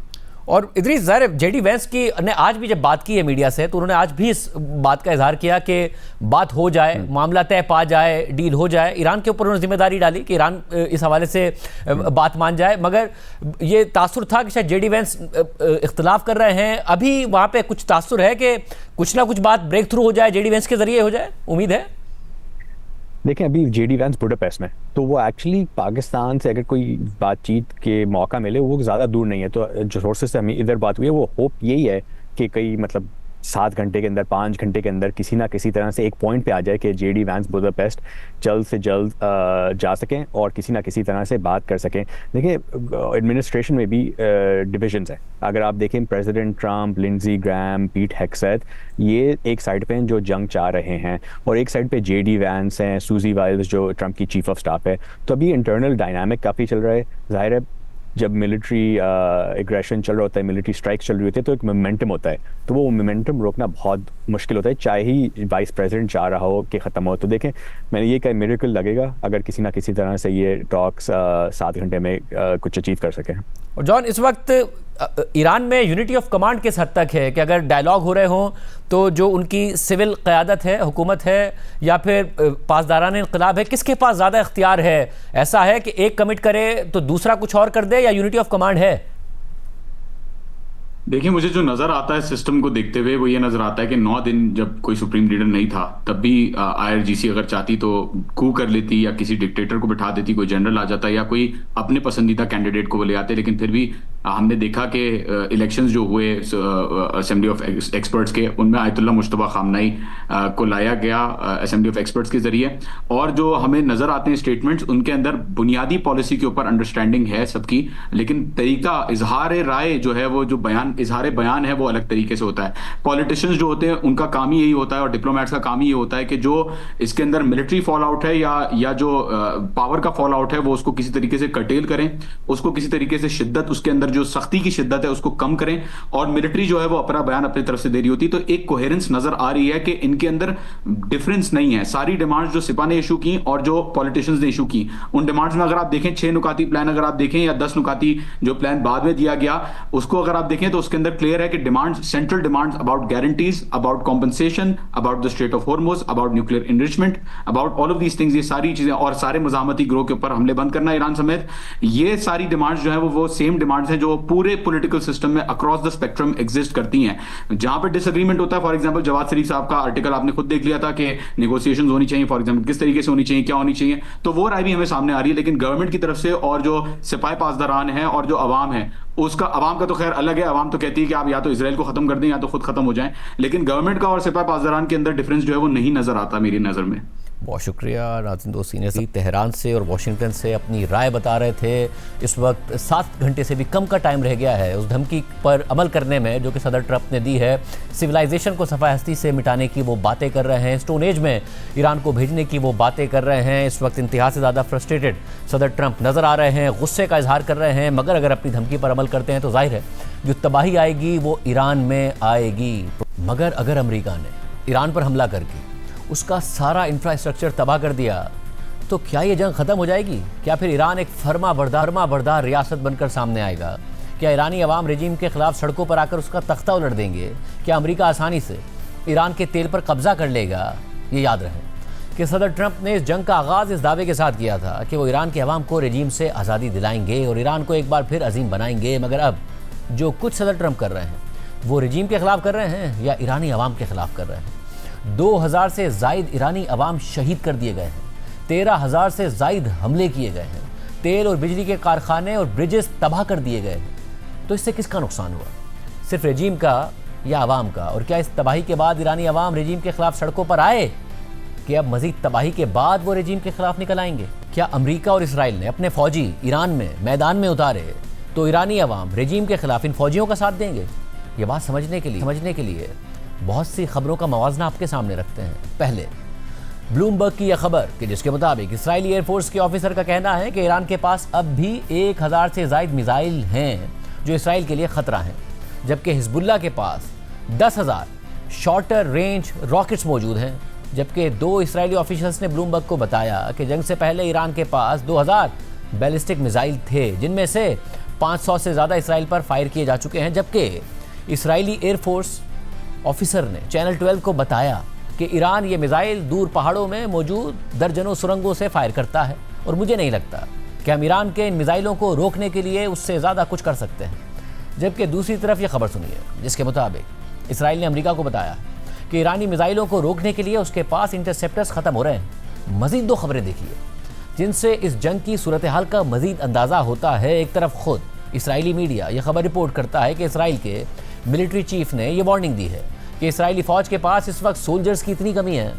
और इदरीस, ज़ाहिर जेडी वैंस की ने आज भी जब बात की है मीडिया से, तो उन्होंने आज भी इस बात का इजहार किया कि बात हो जाए, मामला तय पा जाए, डील हो जाए। ईरान के ऊपर उन्होंने जिम्मेदारी डाली कि ईरान इस हवाले से बात मान जाए, मगर ये तासुर था कि शायद जेडी वैंस इख्तलाफ कर रहे हैं। अभी वहाँ पे कुछ तासुर है कि कुछ ना कुछ बात ब्रेक थ्रू हो जाए, जेडी वैंस के जरिए हो जाए, उम्मीद है? देखें, अभी जेडी वैंस बुडापेस्ट में, तो वो एक्चुअली पाकिस्तान से अगर कोई बातचीत के मौका मिले वो ज़्यादा दूर नहीं है। तो जो सोर्सेज से हमें इधर बात हुई है वो होप यही है कि कई मतलब 7 घंटे के अंदर, 5 घंटे के अंदर किसी ना किसी तरह से एक पॉइंट पे आ जाए कि जेडी वैंस बुडापेस्ट जल्द से जल्द जा सकें और किसी ना किसी तरह से बात कर सकें। देखिए, एडमिनिस्ट्रेशन में भी डिविजन्स हैं। अगर आप देखें, प्रेसिडेंट ट्रंप, लिंडजी ग्रैम, पीट हेग्सेथ, ये एक साइड पे जो जंग चाह रहे हैं और एक साइड पे जेडी वैंस हैं, सूजी वाइल्स जो ट्रंप की चीफ ऑफ स्टाफ है। तो अभी इंटरनल डायनामिक काफ़ी चल रहा है। जाहिर है जब मिलिट्री एग्रेशन चल रहा होता है, मिलिट्री स्ट्राइक चल रही होती है, तो एक मोमेंटम होता है, तो वो मोमेंटम रोकना बहुत मुश्किल होता है, चाहे ही वाइस प्रेसिडेंट चाह रहा हो कि ख़त्म हो। तो देखें, मैंने ये कहा मिरेकल लगेगा अगर किसी ना किसी तरह से ये टॉक्स 7 घंटे में कुछ अचीव कर सकें। और जॉन, इस वक्त ईरान में यूनिटी ऑफ कमांड किस हद तक है कि अगर डायलॉग हो रहे हों तो जो उनकी सिविल क़यादत है, हुकूमत है, या फिर पासदारान इनक़लाब है, किसके पास ज़्यादा इख्तियार है? ऐसा है कि एक कमिट करे तो दूसरा कुछ और कर दे, या यूनिटी ऑफ कमांड है? देखिए, मुझे जो नजर आता है सिस्टम को देखते हुए वो ये नजर आता है कि 9 दिन जब कोई सुप्रीम लीडर नहीं था तब भी IRGC अगर चाहती तो कू कर लेती, या किसी डिक्टेटर को बिठा देती, कोई जनरल आ जाता, या कोई अपने पसंदीदा कैंडिडेट को वो ले आते। लेकिन फिर भी हमने देखा कि इलेक्शंस जो हुए असेंबली ऑफ एक्सपर्ट्स के, उनमें आयतुल्ला मुश्तबा खामनाई को लाया गया असेंबली ऑफ एक्सपर्ट्स के जरिए। और जो हमें नजर आते हैं स्टेटमेंट्स, उनके अंदर बुनियादी पॉलिसी के ऊपर अंडरस्टैंडिंग है सबकी, लेकिन तरीका इजहार राय जो है, वो जो इजहार बयान है, वो अलग तरीके से होता है। पॉलिटिशियंस जो होते हैं उनका काम ही यही होता है, और डिप्लोमेट्स का काम ही ये होता है कि जो इसके अंदर मिलिट्री फॉल आउट है या जो पावर का फॉल आउट है, वो उसको किसी तरीके से कर्टेल करें, उसको किसी तरीके से शिद्दत, उसके अंदर जो सख्ती की शिद्दत है उसको कम करें। और मिलिट्री जो है वो अपना बयान अपनी तरफ से दे रही होती। तो एक कोहेरेंस नजर आ रही है कि इनके अंदर डिफरेंस नहीं है। सारी डिमांड्स जो सिपा ने इशू की और जो पॉलिटिशियंस ने इशू की, उन डिमांड्स में अगर आप देखें 6 नुकाती प्लान अगर आप देखें, या 10 नुकाती जो प्लान बाद में दिया गया, उसको अगर आप देखें तो उसके अंदर क्लियर है कि demands, central demands about guarantees, about compensation, about the straight of Hormuz, about nuclear enrichment, about all of these things, ये सारी चीजें, और सारे मज़ामती ग्रोह के ऊपर हमले बंद करना ईरान समेत, ये सारी डिमांड्स जो है वो सेम डिमांड्स हैं जो पूरे पॉलिटिकल सिस्टम में अक्रॉस द स्पेक्ट्रम एग्जिस्ट करती हैं। जहां पर डिसएग्रीमेंट होता है, फॉर एग्जांपल जवाद शरीफ साहब का आर्टिकल आपने खुद देख लिया था कि नेगोशिएशंस होनी चाहिए, फॉर एग्जांपल किस तरीके से होनी चाहिए, क्या होनी चाहिए, तो वो राय भी हमें सामने आ रही है। लेकिन गवर्नमेंट की तरफ से और जो सिपाही पासदारान है और जो अवाम है, उसका, अवाम का तो खैर अलग है, अवाम तो कहती है कि आप या तो इजराइल को खत्म कर दें या तो खुद खत्म हो जाएं, लेकिन गवर्नमेंट का और सिपाही पासदारान के अंदर डिफरेंस जो है वो नहीं नजर आता मेरी नजर में। बहुत शुक्रिया नाज़रीन दोस्त, सीनियर साहब तेहरान से और वाशिंगटन से अपनी राय बता रहे थे। इस वक्त 7 घंटे से भी कम का टाइम रह गया है उस धमकी पर अमल करने में जो कि सदर ट्रंप ने दी है। सिविलाइजेशन को सफ़ा हस्ती से मिटाने की वो बातें कर रहे हैं, स्टोन एज में ईरान को भेजने की वो बातें कर रहे हैं। इस वक्त इंतहा से ज़्यादा फ्रस्ट्रेटेड सदर ट्रंप नज़र आ रहे हैं, गुस्से का इजहार कर रहे हैं, मगर अगर अपनी धमकी पर अमल करते हैं तो जाहिर है जो तबाही आएगी वो ईरान में आएगी। मगर अगर अमेरिका ने ईरान पर हमला करके उसका सारा इंफ्रास्ट्रक्चर तबाह कर दिया तो क्या ये जंग ख़त्म हो जाएगी? क्या फिर ईरान एक फर्मा बरदार रियासत बनकर सामने आएगा? क्या ईरानी अवाम रजीम के ख़िलाफ़ सड़कों पर आकर उसका तख्ता उलट देंगे? क्या अमेरिका आसानी से ईरान के तेल पर कब्ज़ा कर लेगा? ये याद रहे कि सदर ट्रंप ने इस जंग का आगाज़ इस दावे के साथ किया था कि वो ईरान के अवाम को रजीम से आज़ादी दिलाएंगे और ईरान को एक बार फिर अजीम बनाएंगे। मगर अब जो कुछ सदर ट्रंप कर रहे हैं वो रजीम के ख़िलाफ़ कर रहे हैं या ईरानी अवाम के ख़िलाफ़ कर रहे हैं? 2000 से ज़ायद ईरानी अवाम शहीद कर दिए गए हैं, 13,000 से ज़ायद हमले किए गए हैं, तेल और बिजली के कारखाने और ब्रिजेस तबाह कर दिए गए हैं। तो इससे किसका नुकसान हुआ? सिर्फ रजीम का या अवाम का? और क्या इस तबाही के बाद ईरानी अवाम रजीम के ख़िलाफ़ सड़कों पर आए कि अब मज़ीद तबाही के बाद वो रजीम के ख़िलाफ़ निकल आएंगे? क्या अमरीका और इसराइल ने अपने फ़ौजी ईरान में मैदान में उतारे तो ईरानी अवाम रजीम के ख़िलाफ़ इन फ़ौजियों का साथ देंगे? ये बात समझने के लिए बहुत सी खबरों का मवाजना आपके सामने रखते हैं। पहले ब्लूमबर्ग की यह खबर कि जिसके मुताबिक इजरायली एयरफोर्स के ऑफिसर का कहना है कि ईरान के पास अब भी 1000 से ज़ायद मिसाइल हैं जो इसराइल के लिए ख़तरा हैं, जबकि हिजबुल्लाह के पास 10,000 शॉर्टर रेंज रॉकेट्स मौजूद हैं। जबकि 2 इसराइली ऑफिसर्स ने ब्लूमबर्ग को बताया कि जंग से पहले ईरान के पास 2000 बैलिस्टिक मिसाइल थे, जिनमें से 500 से ज़्यादा इसराइल पर फायर किए जा चुके हैं, जबकि इसराइली एयरफोर्स ऑफिसर ने चैनल 12 को बताया कि ईरान ये मिसाइल दूर पहाड़ों में मौजूद दर्जनों सुरंगों से फायर करता है और मुझे नहीं लगता कि हम ईरान के इन मिसाइलों को रोकने के लिए उससे ज़्यादा कुछ कर सकते हैं। जबकि दूसरी तरफ ये खबर सुनिए, जिसके मुताबिक इसराइल ने अमेरिका को बताया कि ईरानी मिसाइलों को रोकने के लिए उसके पास इंटरसेप्टर्स ख़त्म हो रहे हैं। मज़ीद 2 खबरें देखिए जिनसे इस जंग की सूरत हाल का मज़ीद अंदाज़ा होता है। एक तरफ खुद इसराइली मीडिया यह खबर रिपोर्ट करता है कि इसराइल के मिलिट्री चीफ ने यह वार्निंग दी है कि इसराइली फ़ौज के पास इस वक्त सोल्जर्स की इतनी कमी है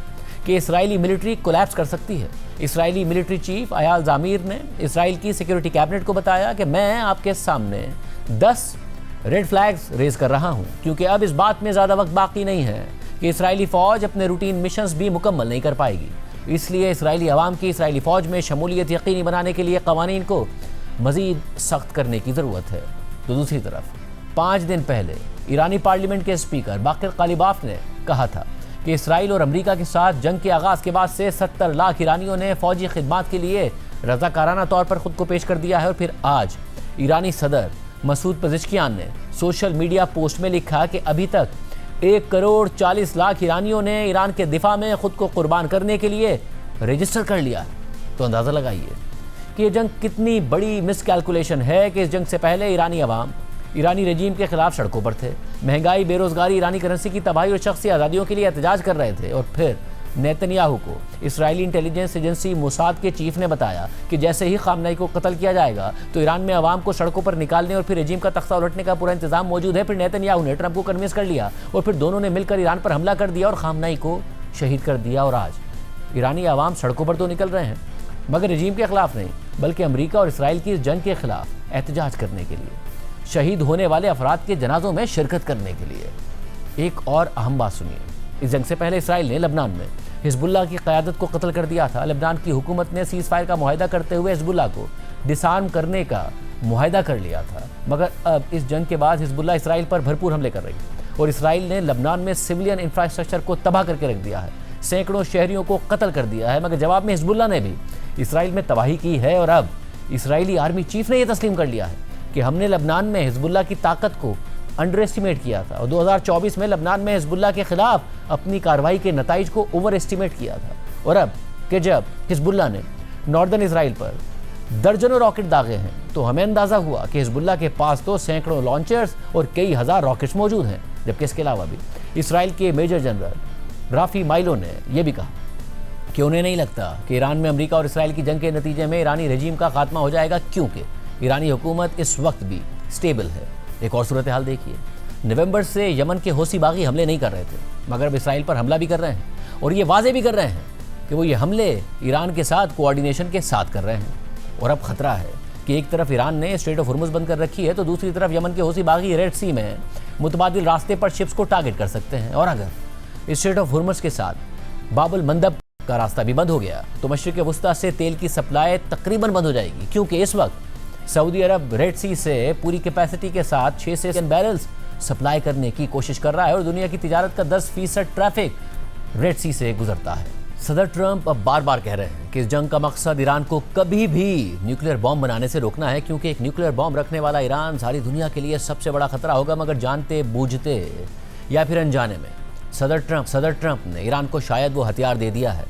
कि इसराइली मिलिट्री कोलैप्स कर सकती है। इसराइली मिलिट्री चीफ अयाल ज़ामीर ने इसराइल की सिक्योरिटी कैबिनेट को बताया कि मैं आपके सामने 10 रेड फ्लैग्स रेज कर रहा हूं, क्योंकि अब इस बात में ज़्यादा वक्त बाकी नहीं है कि इसराइली फ़ौज अपने रूटीन मिशंस भी मुकम्मल नहीं कर पाएगी। इसलिए इसराइली अवाम की इसराइली फ़ौज में शमूलियत यकीनी बनाने के लिए कवानीन को मज़ीद सख्त करने की ज़रूरत है। तो दूसरी तरफ 5 दिन पहले ईरानी पार्लियामेंट के स्पीकर बाकिर कालिबाफ ने कहा था कि इसराइल और अमेरिका के साथ जंग के आगाज़ के बाद से 70 लाख ईरानियों ने फ़ौजी खिदमात के लिए रज़ाकाराना तौर पर ख़ुद को पेश कर दिया है। और फिर आज ईरानी सदर मसूद पेज़ेश्कियान ने सोशल मीडिया पोस्ट में लिखा कि अभी तक 1 करोड़ 40 लाख ईरानियों ने ईरान के दिफा में ख़ुद को कुर्बान करने के लिए रजिस्टर कर लिया है। तो अंदाज़ा लगाइए कि ये जंग कितनी बड़ी मिसकैलकुलेशन है कि इस जंग से पहले ईरानी अवाम ईरानी रजीम के खिलाफ सड़कों पर थे। महंगाई, बेरोजगारी, ईरानी करेंसी की तबाही और शख्सी आज़ादियों के लिए एहतजाज कर रहे थे। और फिर नेतन्याहू को इसराइली इंटेलिजेंस एजेंसी मोसाद के चीफ ने बताया कि जैसे ही खामनेई को कत्ल किया जाएगा तो ईरान में अवाम को सड़कों पर निकालने और फिर रजीम का तख्ता उलटने का पूरा इंतजाम मौजूद है। फिर नेतन्याहू ने ट्रंप को कन्विंस कर लिया और फिर दोनों ने मिलकर ईरान पर हमला कर दिया और खामनेई को शहीद कर दिया। और आज ईरानी अवाम सड़कों पर तो निकल रहे हैं, मगर रजीम के खिलाफ नहीं, बल्कि अमेरिका और इसराइल की इस जंग के खिलाफ एहतजाज करने के लिए, शहीद होने वाले अफराद के जनाजों में शिरकत करने के लिए। एक और अहम बात सुनिए, इस जंग से पहले इसराइल ने लबनान में हिजबुल्लाह की क़यादत को कत्ल कर दिया था। लबनान की हुकूमत ने सीज़ फायर का मुआहदा करते हुए हिजबुल्लाह को डिसआर्म करने का मुआहदा कर लिया था, मगर अब इस जंग के बाद हिजबुल्लाह इसराइल पर भरपूर हमले कर रही है और इसराइल ने लबनान में सिविलियन इंफ्रास्ट्रक्चर को तबाह करके रख दिया है, सैकड़ों शहरियों को कत्ल कर दिया है। मगर जवाब में हिजबुल्लाह ने भी इसराइल में तबाही की है और अब इसराइली आर्मी चीफ ने यह तस्लीम कर लिया है कि हमने लबनान में हिजबुल्लाह की ताकत को अंडर एस्टिमेट किया था और 2024 में लबनान में हिजबुल्लाह के खिलाफ अपनी कार्रवाई के नताइज को ओवर एस्टिमेट किया था। और अब कि जब हिजबुल्लाह ने नॉर्दर्न इसराइल पर दर्जनों रॉकेट दागे हैं तो हमें अंदाज़ा हुआ कि हिजबुल्लाह के पास तो सैकड़ों लॉन्चर्स और कई हज़ार रॉकेट्स मौजूद हैं। जबकि इसके अलावा भी इसराइल के मेजर जनरल राफी माइलो ने यह भी कहा कि उन्हें नहीं लगता कि ईरान में अमेरिका और इसराइल की जंग के नतीजे में ईरानी रजीम का खात्मा हो जाएगा, क्योंकि ईरानी हुकूमत इस वक्त भी स्टेबल है। एक और सूरत हाल देखिए, नवंबर से यमन के हौसी बागी हमले नहीं कर रहे थे, मगर अब इसराइल पर हमला भी कर रहे हैं और ये वाजे भी कर रहे हैं कि वो ये हमले ईरान के साथ कोऑर्डिनेशन के साथ कर रहे हैं। और अब खतरा है कि एक तरफ ईरान ने स्ट्रेट ऑफ हुर्मुज़ बंद कर रखी है तो दूसरी तरफ यमन के हौसी बागी रेड सी में मुतबादिल रास्ते पर शिप्स को टारगेट कर सकते हैं। और अगर स्ट्रेट ऑफ हुर्मुज़ के साथ बाबुल मंदब का रास्ता भी बंद हो गया तो मशरिक़ वस्ता से तेल की सप्लाई तकरीबन बंद हो जाएगी, क्योंकि इस वक्त सऊदी अरब रेड सी से पूरी कैपेसिटी के साथ 6 से 7 बैरल्स सप्लाई करने की कोशिश कर रहा है और दुनिया की तिजारत का 10% ट्रैफिक रेड सी से गुजरता है। सदर ट्रंप अब बार बार कह रहे हैं कि इस जंग का मकसद ईरान को कभी भी न्यूक्लियर बॉम्ब बनाने से रोकना है, क्योंकि एक न्यूक्लियर बॉम्ब रखने वाला ईरान सारी दुनिया के लिए सबसे बड़ा खतरा होगा। मगर जानते बूझते या फिर अनजाने में सदर ट्रंप ने ईरान को शायद वो हथियार दे दिया है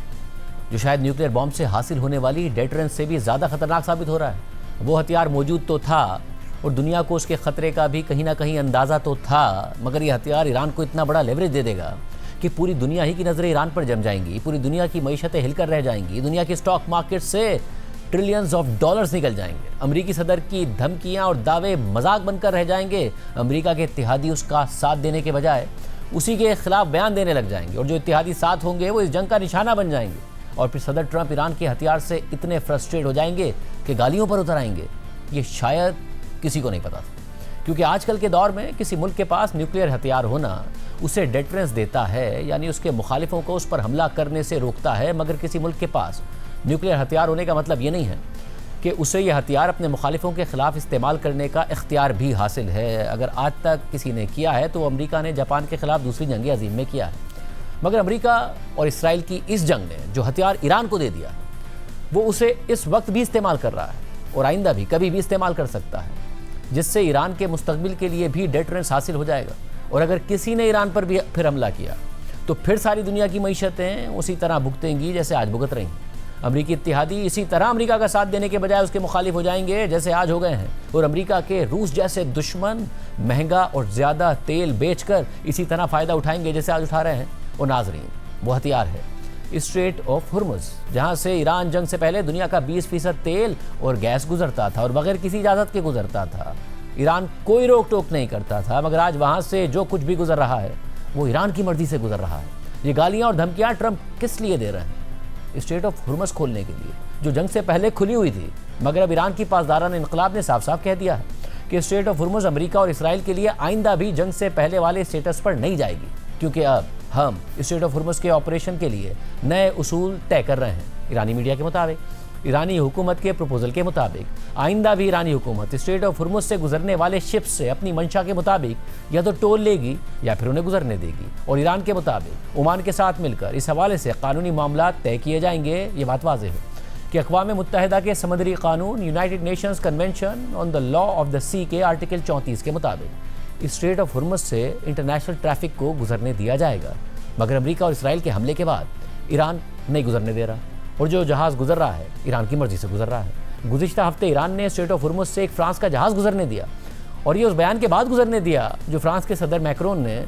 जो शायद न्यूक्लियर बॉम्ब से हासिल होने वाली डेटरेंस से भी ज़्यादा खतरनाक साबित हो रहा है। वो हथियार मौजूद तो था और दुनिया को उसके ख़तरे का भी कहीं ना कहीं अंदाज़ा तो था, मगर ये हथियार ईरान को इतना बड़ा लेवरेज दे देगा कि पूरी दुनिया ही की नज़रें ईरान पर जम जाएंगी, पूरी दुनिया की मईशतें हिलकर रह जाएंगी, दुनिया के स्टॉक मार्केट से ट्रिलियंस ऑफ डॉलर्स निकल जाएंगे। अमेरिकी सदर की धमकियां और दावे मजाक बनकर रह जाएंगे। अमेरिका के इत्तेहादी उसका साथ देने के बजाय उसी के खिलाफ बयान देने लग जाएंगे और जो इत्तेहादी साथ होंगे वो इस जंग का निशाना बन जाएंगे। और फिर सदर ट्रंप ईरान के हथियार से इतने फ्रस्ट्रेट हो जाएंगे कि गालियों पर उतर आएंगे। ये शायद किसी को नहीं पता था, क्योंकि आजकल के दौर में किसी मुल्क के पास न्यूक्लियर हथियार होना उसे डेटरेंस देता है, यानी उसके मुखालिफों को उस पर हमला करने से रोकता है। मगर किसी मुल्क के पास न्यूक्लियर हथियार होने का मतलब ये नहीं है कि उसे यह हथियार अपने मुखालिफों के ख़िलाफ़ इस्तेमाल करने का इख्तियार भी हासिल है। अगर आज तक किसी ने किया है तो अमेरिका ने जापान के ख़िलाफ़ दूसरी जंग अज़ीम में किया है। मगर अमेरिका और इसराइल की इस जंग ने जो हथियार ईरान को दे दिया वो उसे इस वक्त भी इस्तेमाल कर रहा है और आइंदा भी कभी भी इस्तेमाल कर सकता है। जिससे ईरान के मुस्तकबिल के लिए भी डेटरेंस हासिल हो जाएगा। और अगर किसी ने ईरान पर भी फिर हमला किया तो फिर सारी दुनिया की मईशतें उसी तरह भुगतेंगी जैसे आज भुगत रही हैं। अमरीकी इत्तेहादी इसी तरह अमेरिका का साथ देने के बजाय उसके मुखालिफ हो जाएंगे जैसे आज हो गए हैं, और अमेरिका के रूस जैसे दुश्मन महंगा और ज़्यादा तेल बेचकर इसी तरह फ़ायदा उठाएंगे जैसे आज उठा रहे हैं। और नाजरीन, वो हथियार है स्ट्रेट ऑफ हुर्मुज़, जहाँ से ईरान जंग से पहले दुनिया का 20% तेल और गैस गुजरता था और बगैर किसी इजाज़त के गुजरता था। ईरान कोई रोक टोक नहीं करता था, मगर आज वहाँ से जो कुछ भी गुजर रहा है वो ईरान की मर्जी से गुजर रहा है। ये गालियाँ और धमकियाँ ट्रंप किस लिए दे रहे हैं? स्ट्रेट ऑफ हुर्मुज़ खोलने के लिए, जो जंग से पहले खुली हुई थी, मगर अब ईरान की पासदाराना इनकलाब ने साफ साफ कह दिया है कि स्ट्रेट ऑफ हुर्मुज़ अमेरिका और इसराइल के लिए आइंदा भी जंग से पहले वाले स्टेटस पर नहीं जाएगी, क्योंकि अब हम स्ट्रेट ऑफ हुर्मुज़ के ऑपरेशन के लिए नए उसूल तय कर रहे हैं। ईरानी मीडिया के मुताबिक, ईरानी हुकूमत के प्रपोजल के मुताबिक आइंदा भी ईरानी हुकूमत स्ट्रेट ऑफ हुर्मुज़ से गुजरने वाले शिप्स से अपनी मंशा के मुताबिक या तो टोल लेगी या फिर उन्हें गुजरने देगी। और ईरान के मुताबिक ओमान के साथ मिलकर इस हवाले से कानूनी मामला तय किए जाएंगे। ये बात वाज़ेह है कि अक़वाम मुत्तहिदा के समुद्री कानून united nations convention on the law of the sea के आर्टिकल 34 के मुताबिक स्ट्रेट ऑफ हुर्मुज़ से इंटरनेशनल ट्रैफिक को गुजरने दिया जाएगा, मगर अमेरिका और इसराइल के हमले के बाद ईरान नहीं गुजरने दे रहा, और जो जहाज़ गुजर रहा है ईरान की मर्जी से गुजर रहा है। गुज़िश्ता हफ्ते ईरान ने स्ट्रेट ऑफ हुर्मुज़ से एक फ्रांस का जहाज़ गुजरने दिया, और ये उस बयान के बाद गुजरने दिया जो फ्रांस के सदर मैक्रोन ने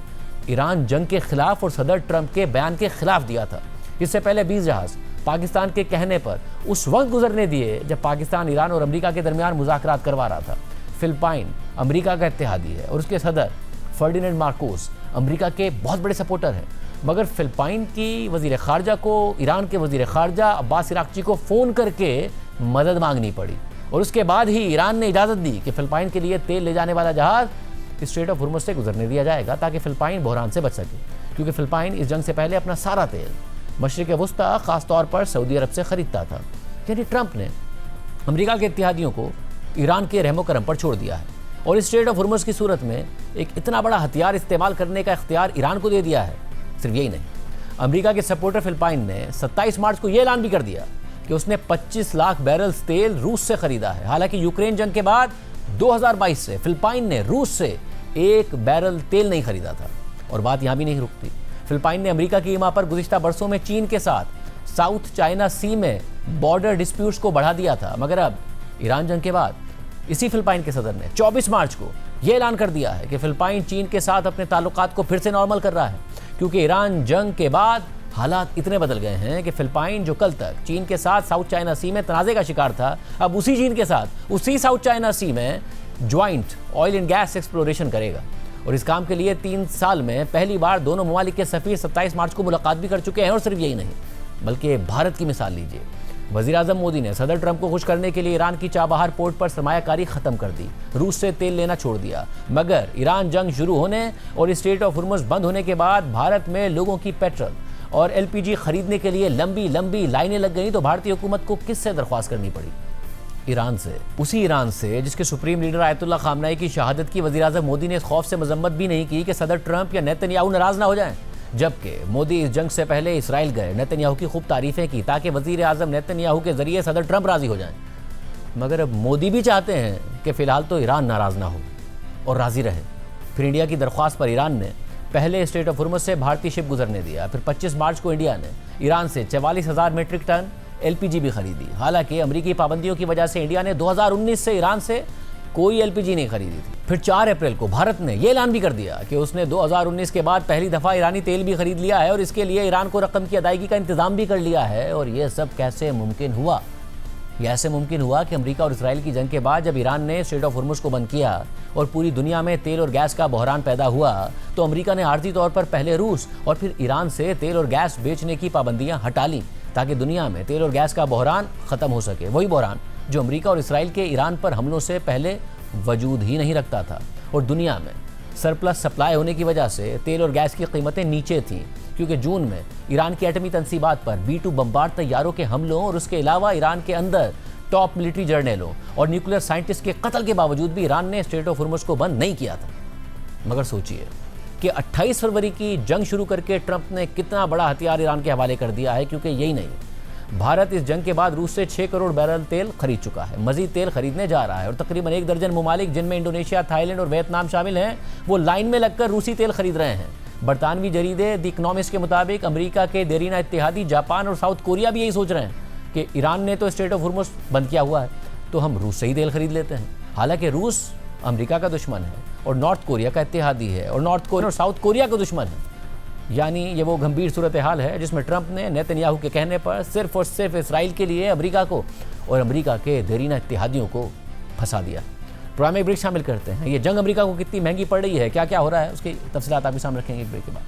ईरान जंग के खिलाफ और सदर ट्रंप के बयान के खिलाफ दिया था। इससे पहले 20 जहाज़ पाकिस्तान के कहने पर उस वक्त गुजरने दिए जब पाकिस्तान ईरान और अमेरिका के दरमियान मुज़ाकरात करवा रहा था। फिलिपाइन अमेरिका का इत्तेहादी है और उसके सदर फर्डिनेंड मार्कोस अमेरिका के बहुत बड़े सपोर्टर हैं, मगर फिलिपाइन की वज़ीर ख़ारजा को ईरान के वज़ीर ख़ारजा अब्बास इराक़ची को फ़ोन करके मदद मांगनी पड़ी, और उसके बाद ही ईरान ने इजाज़त दी कि फिलिपाइन के लिए तेल ले जाने वाला जहाज़ स्ट्रेट ऑफ हुर्मुज़ से गुजरने दिया जाएगा ताकि फिलिपाइन बहरान से बच सके, क्योंकि फिलिपाइन इस जंग से पहले अपना सारा तेल मशरिक़ वस्ता ख़ास तौर पर सऊदी अरब से ख़रीदता था। यानी ट्रंप ने अमेरिका के इत्तेहादियों को ईरान के रहमो करम पर छोड़ दिया है, और स्ट्रेट ऑफ हुर्मुज़ की सूरत में एक इतना बड़ा हथियार इस्तेमाल करने का इख्तियार ईरान को दे दिया है। सिर्फ यही नहीं, अमेरिका के सपोर्टर फिलिपाइन ने 27 मार्च को यह ऐलान भी कर दिया कि उसने 25 लाख बैरल्स तेल रूस से खरीदा है। हालांकि यूक्रेन जंग के बाद 2022 से फिलिपाइन ने रूस से 1 बैरल तेल नहीं खरीदा था। और बात यहाँ भी नहीं रुकती, फिलिपाइन ने अमेरिका की ईमा पर गुज़िश्ता बरसों में चीन के साथ साउथ चाइना सी में बॉर्डर डिस्प्यूट्स को बढ़ा दिया था, मगर अब ईरान जंग के बाद इसी फिलिपाइन के सदर ने 24 मार्च को यह ऐलान कर दिया है कि फिलिपाइन चीन के साथ अपने ताल्लुकात को फिर से नॉर्मल कर रहा है, क्योंकि ईरान जंग के बाद हालात इतने बदल गए हैं कि फिलिपाइन जो कल तक चीन के साथ साउथ चाइना सी में तनाज़े का शिकार था, अब उसी चीन के साथ उसी साउथ चाइना सी में joint oil and gas exploration करेगा। और इस काम के लिए 3 साल में पहली बार दोनों ममालिक के सफ़ीर 27 मार्च को मुलाकात भी कर चुके हैं। और सिर्फ यही नहीं, बल्कि भारत की मिसाल लीजिए, वज़ीर-ए-आज़म मोदी ने सदर ट्रंप को खुश करने के लिए ईरान की चाबहार पोर्ट पर सरमायाकारी ख़त्म कर दी, रूस से तेल लेना छोड़ दिया। मगर ईरान जंग शुरू होने और स्ट्रेट ऑफ हुर्मुज़ बंद होने के बाद भारत में लोगों की पेट्रोल और LPG खरीदने के लिए लंबी लंबी लाइनें लग गई, तो भारतीय हुकूमत को किससे दरख्वास्त करनी पड़ी? ईरान से। उसी ईरान से जिसके सुप्रीम लीडर आयतुल्लाह खामनेई की शहादत की वज़ीर-ए-आज़म मोदी ने इस खौफ से मजम्मत भी नहीं की कि सदर ट्रंप या नेतन्याहू नाराज़ ना हो जाएं। जबकि मोदी इस जंग से पहले इसराइल गए, नेतन्याहू की खूब तारीफ़ें की ताकि वज़ीर-ए-आज़म नेतन्याहू के ज़रिए सदर ट्रंप राज़ी हो जाएं। मगर अब मोदी भी चाहते हैं कि फ़िलहाल तो ईरान नाराज़ ना हो और राज़ी रहे। फिर इंडिया की दरख्वास्त पर ईरान ने पहले स्ट्रेट ऑफ हुर्मुज़ से भारतीय शिप गुजरने दिया। फिर 25 मार्च को इंडिया ने ईरान से 44,000 मीट्रिक टन LPG भी खरीदी। हालांकि अमरीकी पाबंदियों की वजह से इंडिया ने 2019 से ईरान से कोई LPG नहीं खरीदी थी। फिर 4 अप्रैल को भारत ने यह ऐलान भी कर दिया कि उसने 2019 के बाद पहली दफ़ा ईरानी तेल भी खरीद लिया है और इसके लिए ईरान को रकम की अदायगी का इंतजाम भी कर लिया है। और ये सब कैसे मुमकिन हुआ? यह ऐसे मुमकिन हुआ कि अमेरिका और इसराइल की जंग के बाद जब ईरान ने स्ट्रेट ऑफ हुर्मुज़ को बंद किया और पूरी दुनिया में तेल और गैस का बहरान पैदा हुआ, तो अमेरिका ने आर्जी तौर पर पहले रूस और फिर ईरान से तेल और गैस बेचने की पाबंदियां हटा ली ताकि दुनिया में तेल और गैस का बहरान ख़त्म हो सके। वही बहरान जो अमेरिका और इसराइल के ईरान पर हमलों से पहले वजूद ही नहीं रखता था। और दुनिया में सरप्लस सप्लाई होने की वजह से तेल और गैस की कीमतें नीचे थीं, क्योंकि जून में ईरान की एटमी तनसीबात पर B-2 बम्बार्ड तैयारों के हमलों और उसके अलावा ईरान के अंदर टॉप मिलिट्री जर्नलों और न्यूक्लियर साइंटिस्ट के कत्ल के बावजूद भी ईरान ने स्ट्रेट ऑफ हुर्मुज़ को बंद नहीं किया था। मगर सोचिए कि 28 फरवरी की जंग शुरू करके ट्रंप ने कितना बड़ा हथियार ईरान के हवाले कर दिया है, क्योंकि यही नहीं भारत इस जंग के बाद रूस से 6 करोड़ बैरल तेल खरीद चुका है, मजीद तेल खरीदने जा रहा है और तकरीबन 1 दर्जन ममालिक जिनमें इंडोनेशिया, थाईलैंड और वियतनाम शामिल हैं, वो लाइन में लगकर रूसी तेल खरीद रहे हैं। बरतानवी जरीदे द इकोनॉमिस्ट के मुताबिक अमेरिका के देरीना इत्तेहादी जापान और साउथ कोरिया भी यही सोच रहे हैं कि ईरान ने तो स्ट्रेट ऑफ हुर्मुज़ बंद किया हुआ है, तो हम रूस से ही तेल खरीद लेते हैं। हालांकि रूस अमेरिका का दुश्मन है और नॉर्थ कोरिया का इत्तेहादी है और नॉर्थ कोरिया और साउथ कोरिया का दुश्मन है। यानी ये वो गंभीर सूरत हाल है जिसमें ट्रंप ने नेतन्याहू के कहने पर सिर्फ और सिर्फ इसराइल के लिए अमेरिका को और अमेरिका के देरीना इत्तेहादियों को फंसा दिया। प्रोग्राम में एक ब्रेक शामिल करते हैं। ये जंग अमेरिका को कितनी महंगी पड़ रही है, क्या क्या हो रहा है, उसकी तफसीलात आपके सामने रखेंगे एक ब्रेक के बाद।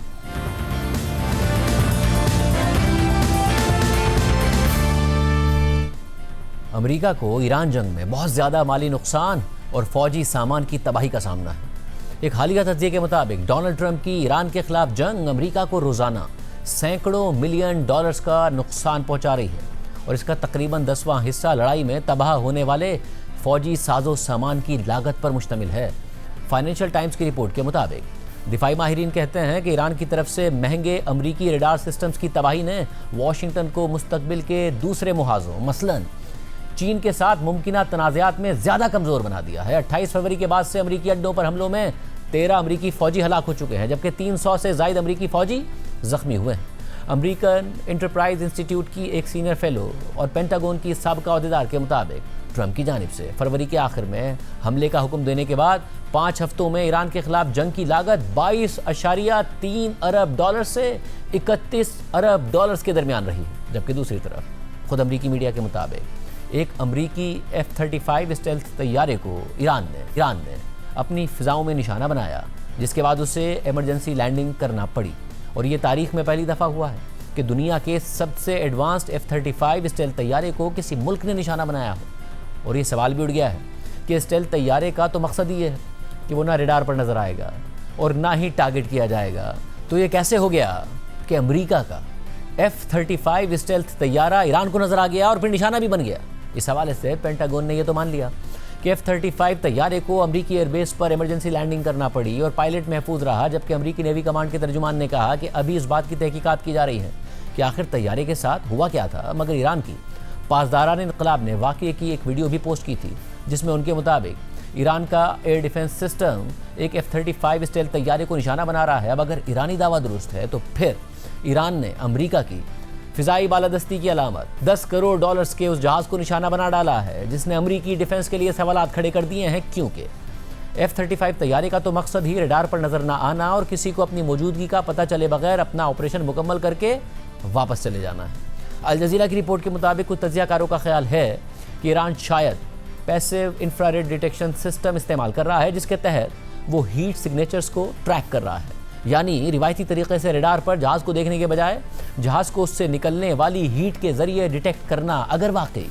अमेरिका को ईरान जंग में बहुत ज़्यादा माली नुकसान और फौजी सामान की तबाही का सामना है। एक हालिया तज्ज़िये के मुताबिक डोनाल्ड ट्रंप की ईरान के खिलाफ जंग अमेरिका को रोज़ाना सैकड़ों मिलियन डॉलर्स का नुकसान पहुंचा रही है और इसका तकरीबन 10वां हिस्सा लड़ाई में तबाह होने वाले फौजी साजो सामान की लागत पर मुश्तमिल है। फाइनेंशियल टाइम्स की रिपोर्ट के मुताबिक दिफाई माहिरीन कहते हैं कि ईरान की तरफ से महंगे अमरीकी रडार सिस्टम्स की तबाही ने वाशिंगटन को मुस्तकबिल के दूसरे मुहाज़ों मसलन चीन के साथ मुमकिना तनाज़ात में ज़्यादा कमज़ोर बना दिया है। 28 फरवरी के बाद से अमरीकी अड्डों पर हमलों में 13 अमरीकी फ़ौजी हलाक हो चुके हैं, जबकि 300 से ज़ायद अमरीकी फ़ौजी ज़ख्मी हुए हैं। अमरीकन इंटरप्राइज इंस्टीट्यूट की एक सीनियर फेलो और पेंटागन की साबिका अहदेदार के मुताबिक ट्रंप की जानिब से फरवरी के आखिर में हमले का हुक्म देने के बाद 5 हफ्तों में ईरान के खिलाफ जंग की लागत 22.3 अरब डॉलर से 31 अरब डॉलर्स के दरमियान रही, जबकि दूसरी तरफ खुद अमरीकी मीडिया के मुताबिक एक अमरीकी F-35 स्टेल्थ तैयारे को ईरान ने अपनी फ़िज़ाओं में निशाना बनाया, जिसके बाद उसे इमरजेंसी लैंडिंग करना पड़ी। और ये तारीख में पहली दफ़ा हुआ है कि दुनिया के सबसे एडवांस्ड F-35 स्टेल्थ तैयारे को किसी मुल्क ने निशाना बनाया हो। और ये सवाल भी उठ गया है कि स्टेल्थ तैयारे का तो मकसद ही है कि वो ना रडार पर नज़र आएगा और ना ही टारगेट किया जाएगा, तो ये कैसे हो गया कि अमेरिका का F-35 स्टेल्थ तैयारा ईरान को नज़र आ गया और फिर निशाना भी बन गया। इस हवाले से पेंटागन ने यह तो मान लिया कि F-35 तैयारे को अमरीकी एयरबेस पर इमरजेंसी लैंडिंग करना पड़ी और पायलट महफूज रहा, जबकि अमरीकी नेवी कमांड के तर्जुमान ने कहा कि अभी इस बात की तहकीकात की जा रही है कि आखिर तैयारे के साथ हुआ क्या था। मगर ईरान की पासदारान इनकलाब ने वाक़ये की एक वीडियो भी पोस्ट की थी, जिसमें उनके मुताबिक ईरान का एयर डिफेंस सिस्टम एक F-35 स्टेल्थ तैयारे को निशाना बना रहा है। अब अगर ईरानी दावा दुरुस्त है तो फिर ईरान ने अमरीका की फ़िज़ाई बालादस्ती की अलामत 10 करोड़ डॉलर्स के उस जहाज़ को निशाना बना डाला है, जिसने अमरीकी डिफेंस के लिए सवालात खड़े कर दिए हैं, क्योंकि F-35 तैयारे का तो मकसद ही रडार पर नज़र ना आना और किसी को अपनी मौजूदगी का पता चले बगैर अपना ऑपरेशन मुकम्मल करके वापस चले जाना है। अल जज़ीरा की रिपोर्ट के मुताबिक कुछ तज्ज़ियाकारों का ख्याल है कि ईरान शायद पैसिव इंफ्रारेड डिटेक्शन सिस्टम इस्तेमाल कर रहा है, जिसके तहत वो हीट सिग्नेचर्स को ट्रैक कर रहा है। यानी रिवायती तरीके से रडार पर जहाज़ को देखने के बजाय जहाज़ को उससे निकलने वाली हीट के ज़रिए डिटेक्ट करना। अगर वाकई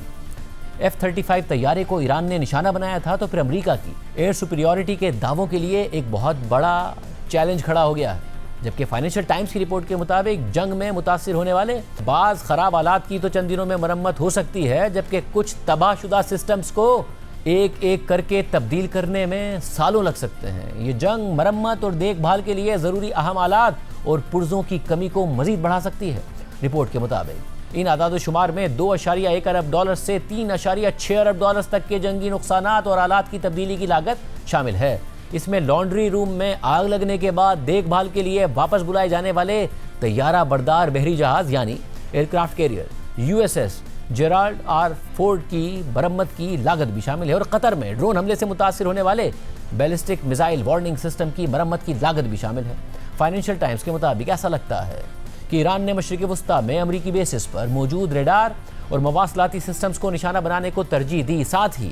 F-35 तैयारे को ईरान ने निशाना बनाया था तो फिर अमेरिका की एयर सुपीरियॉरिटी के दावों के लिए एक बहुत बड़ा चैलेंज खड़ा हो गया है। जबकि फाइनेंशियल टाइम्स की रिपोर्ट के मुताबिक जंग में मुतासिर होने वाले बाज़ ख़राब आलात की तो चंद दिनों में मरम्मत हो सकती है, जबकि कुछ तबाहशुदा सिस्टम्स को एक एक करके तब्दील करने में सालों लग सकते हैं। ये जंग मरम्मत और देखभाल के लिए ज़रूरी अहम आलात और पुर्जों की कमी को मज़ीद बढ़ा सकती है। रिपोर्ट के मुताबिक इन आदाद शुमार में 2.1 अरब डॉलर से 3.6 अरब डॉलर तक के जंगी नुकसानात और आलात की तब्दीली की लागत शामिल है। इसमें लॉन्ड्री रूम में आग लगने के बाद देखभाल के लिए वापस बुलाए जाने वाले तैयारा बरदार बहरी जहाज़ यानी aircraft carrier USS Gerald R Ford की मरम्मत की लागत भी शामिल है और कतर में ड्रोन हमले से मुतासिर होने वाले बैलिस्टिक मिसाइल वार्निंग सिस्टम की मरम्मत की लागत भी शामिल है। फाइनेंशियल टाइम्स के मुताबिक ऐसा लगता है कि ईरान ने मशरिक़ वस्ता में अमरीकी बेसिस पर मौजूद रडार और मवासलाती सिस्टम्स को निशाना बनाने को तरजीह दी, साथ ही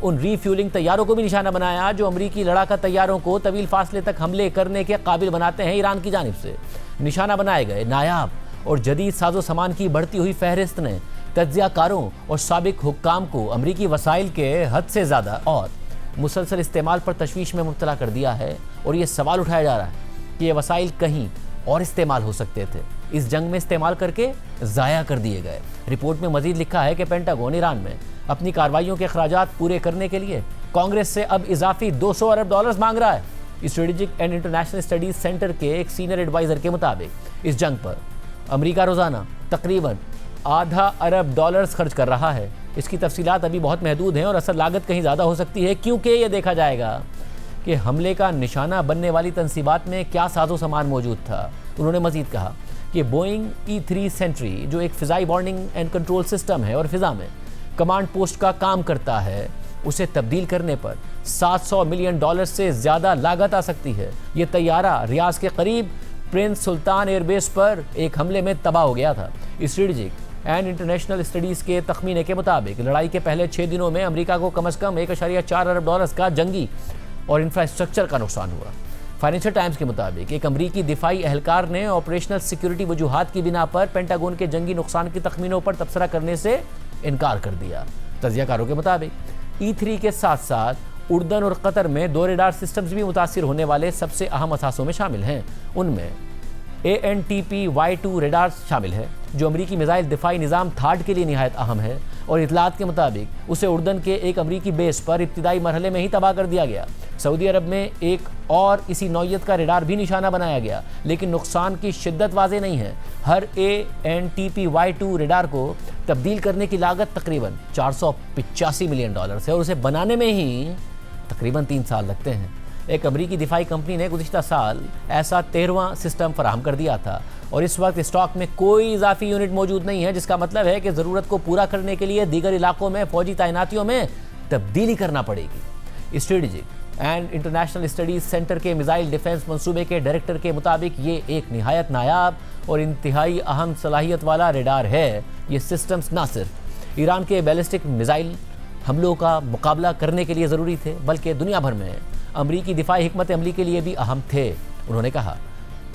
उन रीफ्यूलिंग तैयारों को भी निशाना बनाया जो अमरीकी लड़ाका तैयारों को तवील फासले तक हमले करने के काबिल बनाते हैं। ईरान की जानिब से निशाना बनाए गए नायाब और जदीद साजो सामान की बढ़ती हुई फहरिस्त ने तज्ज़ियाकारों और साबिक हुक्काम को अमरीकी वसाइल के हद से ज़्यादा और मुसलसल इस्तेमाल पर तशवीश में मुब्तला कर दिया है। और ये सवाल उठाया जा रहा है कि ये वसाइल कहीं और इस्तेमाल हो सकते थे, इस जंग में इस्तेमाल करके ज़ाया कर दिए गए। रिपोर्ट में मजीद लिखा है कि पेंटागन ईरान में अपनी कार्रवाइयों के अखराजात पूरे करने के लिए कांग्रेस से अब इजाफी 200 अरब डॉलर्स मांग रहा है। Strategic and international studies centre के एक सीनियर एडवाइज़र के मुताबिक इस जंग पर अमेरिका रोज़ाना तकरीबन आधा अरब डॉलर्स खर्च कर रहा है। इसकी तफसीलात अभी बहुत महदूद हैं और असल लागत कहीं ज़्यादा हो सकती है, क्योंकि ये देखा जाएगा कि हमले का निशाना बनने वाली तंसीबात में क्या साजो सामान मौजूद था। उन्होंने मजीद कहा कि बोइंग E3 सेंट्री, जो एक फ़िज़ाई वार्निंग एंड कंट्रोल सिस्टम है और फ़िज़ा में कमांड पोस्ट का काम करता है, उसे तब्दील करने पर $700 मिलियन से ज़्यादा लागत आ सकती है। ये तैयारा रियाज के करीब प्रिंस सुल्तान एयरबेस पर एक हमले में तबाह हो गया था। स्ट्रेटेजिक एंड इंटरनेशनल स्टडीज़ के तखमीने के मुताबिक लड़ाई के पहले 6 दिनों में अमेरिका को कम से कम $1.4 अरब का जंगी और इंफ्रास्ट्रक्चर का नुकसान हुआ। फाइनेंशियल टाइम्स के मुताबिक एक अमरीकी दिफाई एहलकार ने ऑपरेशनल सिक्योरिटी वजूहात की बिना पर पेंटागन के जंगी नुकसान की तखमीनों पर तबसरा करने से इनकार कर दिया। तजियाकारों के मुताबिक E3 के साथ साथ उर्दन और कतर में 2 रेडार सिस्टम्स भी मुतासिर होने वाले सबसे अहम असासों में शामिल हैं। उनमें ANTP-Y2 रेडार शामिल है, जो अमरीकी मिसाइल दिफाई निज़ाम थाड के लिए निहायत अहम है और इतलात के मुताबिक उसे उर्दन के एक अमरीकी बेस पर इब्तिदाई मरहले में ही तबाह कर दिया गया। सऊदी अरब में एक और इसी नौयत का रेडार भी निशाना बनाया गया, लेकिन नुकसान की शिद्दत वाज़ेह नहीं है। हर ANTP-Y2 रेडार को तब्दील करने की लागत तकरीबन $485 मिलियन है और उसे बनाने में ही तकरीबन 3 साल लगते हैं। एक अमरीकी दिफाई कंपनी ने गुज़िश्ता साल ऐसा 13वां सिस्टम फराहम कर दिया था और इस वक्त स्टॉक में कोई इजाफी यूनिट मौजूद नहीं है, जिसका मतलब है कि ज़रूरत को पूरा करने के लिए दीगर इलाकों में फौजी तैनातियों में तब्दीली करना पड़ेगी। Strategic and international studies centre के मिसाइल डिफेंस मंसूबे के डायरेक्टर के मुताबिक ये एक निहायत नायाब और इंतहाई अहम सलाहियत वाला रेडार है। ये सिस्टम्स ना सिर्फ ईरान के बैलिस्टिक मिसाइल हमलों का मुकाबला करने के लिए ज़रूरी थे, बल्कि दुनिया भर में अमरीकी दिफाई हिकमत अमली के लिए भी अहम थे। उन्होंने कहा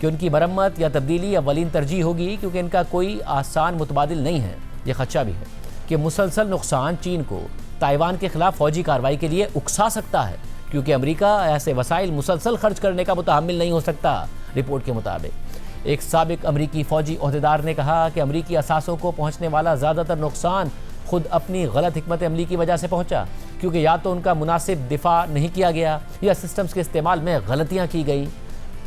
कि उनकी मरम्मत या तब्दीली अवलीन तरजीह होगी, क्योंकि इनका कोई आसान मुतबादिल नहीं है। ये खदशा भी है कि मुसलसल नुकसान चीन को ताइवान के खिलाफ फौजी कार्रवाई के लिए उकसा सकता है, क्योंकि अमरीका ऐसे वसाइल मुसलसल खर्च करने का मुतहम्मिल नहीं हो सकता। रिपोर्ट के मुताबिक एक साबिक अमरीकी फौजी ओहदेदार ने कहा कि अमरीकी असासों को पहुँचने वाला ज़्यादातर नुकसान खुद अपनी गलत हिकमत अमली की वजह से पहुंचा, क्योंकि या तो उनका मुनासिब दिफा नहीं किया गया या सिस्टम्स के इस्तेमाल में गलतियां की गई।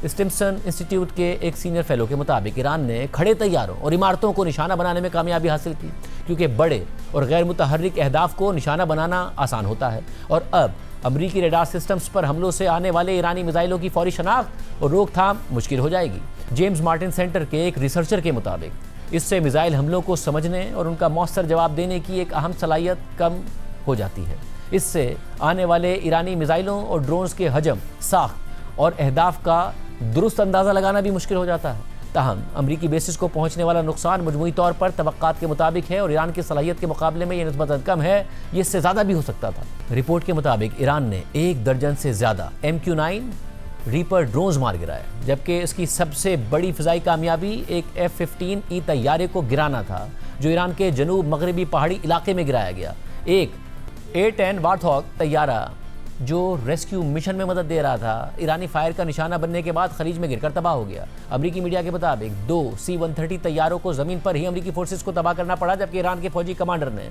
स्टिम्सन इंस्टीट्यूट के एक सीनियर फेलो के मुताबिक ईरान ने खड़े तैयारों और इमारतों को निशाना बनाने में कामयाबी हासिल की, क्योंकि बड़े और गैर मुतहर्रिक अहदाफ को निशाना बनाना आसान होता है और अब अमरीकी रेडार सिस्टम्स पर हमलों से आने वाले ईरानी मिसाइलों की फौरी शनाख्त और रोकथाम मुश्किल हो जाएगी। जेम्स मार्टिन सेंटर के एक रिसर्चर के मुताबिक इससे मिसाइल हमलों को समझने और उनका मौसर जवाब देने की एक अहम सलाहियत कम हो जाती है। इससे आने वाले ईरानी मिसाइलों और ड्रोन्स के हजम, साख्त और अहदाफ का दुरुस्त अंदाज़ा लगाना भी मुश्किल हो जाता है। ताहम अमरीकी बेसिस को पहुंचने वाला नुकसान मजमूई तौर पर तवक्कात के मुताबिक है और ईरान की सलाहियत के मुकाबले में यह निस्बतन कम है। ये इससे ज़्यादा भी हो सकता था। रिपोर्ट के मुताबिक ईरान ने 1 दर्जन से ज़्यादा MQ-9 रीपर ड्रोन्स मार गिराए, जबकि इसकी सबसे बड़ी फ़िज़ाई कामयाबी एक F-15E तैयारे को गिराना था, जो ईरान के जनूब मगरबी पहाड़ी इलाके में गिराया गया। एक A-10 वार्थॉग तैयारा जो रेस्क्यू मिशन में मदद दे रहा था, ईरानी फायर का निशाना बनने के बाद खलीज में गिरकर तबाह हो गया। अमरीकी मीडिया के मुताबिक 2 C-130 तैयारों को ज़मीन पर ही अमरीकी फोर्सेस को तबाह करना पड़ा, जबकि ईरान के फौजी कमांडर ने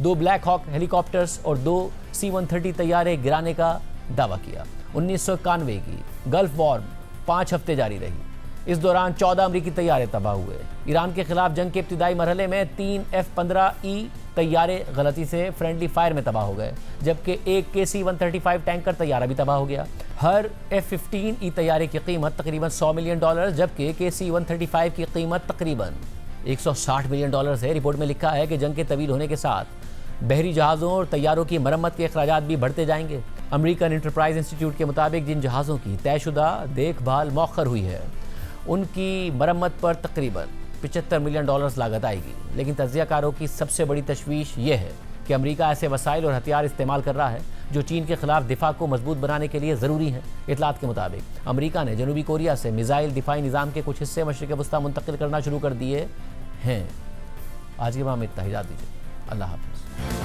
2 ब्लैक हॉक हेलीकॉप्टर्स और 2 C-130 तैयारे गिराने का दावा किया। 1991 की गल्फ वॉर 5 हफ्ते जारी रही। इस दौरान 14 अमरीकी तैयारे तबाह हुए। ईरान के खिलाफ जंग के इब्तिदाई मरहले में 3 F-15E तैयारे गलती से फ्रेंडली फायर में तबाह हो गए, जबकि एक KC-135 टैंकर तैयारा भी तबाह हो गया। हर F-15E तैयारे की कीमत तकरीबन $100 मिलियन, जबकि KC-135 की कीमत तकरीबन $160 मिलियन है। रिपोर्ट में लिखा है कि जंग के तवील होने के साथ बहरी जहाज़ों और तैयारों की मरम्मत के अखराजात भी बढ़ते जाएंगे। अमेरिकन इंटरप्राइज इंस्टीट्यूट के मुताबिक जिन जहाज़ों की तयशुदा देखभाल मौखर हुई है, उनकी मरम्मत पर तकरीबन $75 मिलियन लागत आएगी। लेकिन तज्ज़ियाकारों की सबसे बड़ी तशवीश ये है कि अमेरिका ऐसे वसाइल और हथियार इस्तेमाल कर रहा है जो चीन के खिलाफ दिफा को मजबूत बनाने के लिए ज़रूरी हैं। इतलात के मुताबिक अमेरिका ने जनूबी कोरिया से मिसाइल दिफाई निज़ाम के कुछ हिस्से मशरिक़ वस्ता मुंतकिल करना शुरू कर दिए हैं। आज के बाद में इतना ही, इजाज़त दीजिए। अल्लाह हाफ़िज़।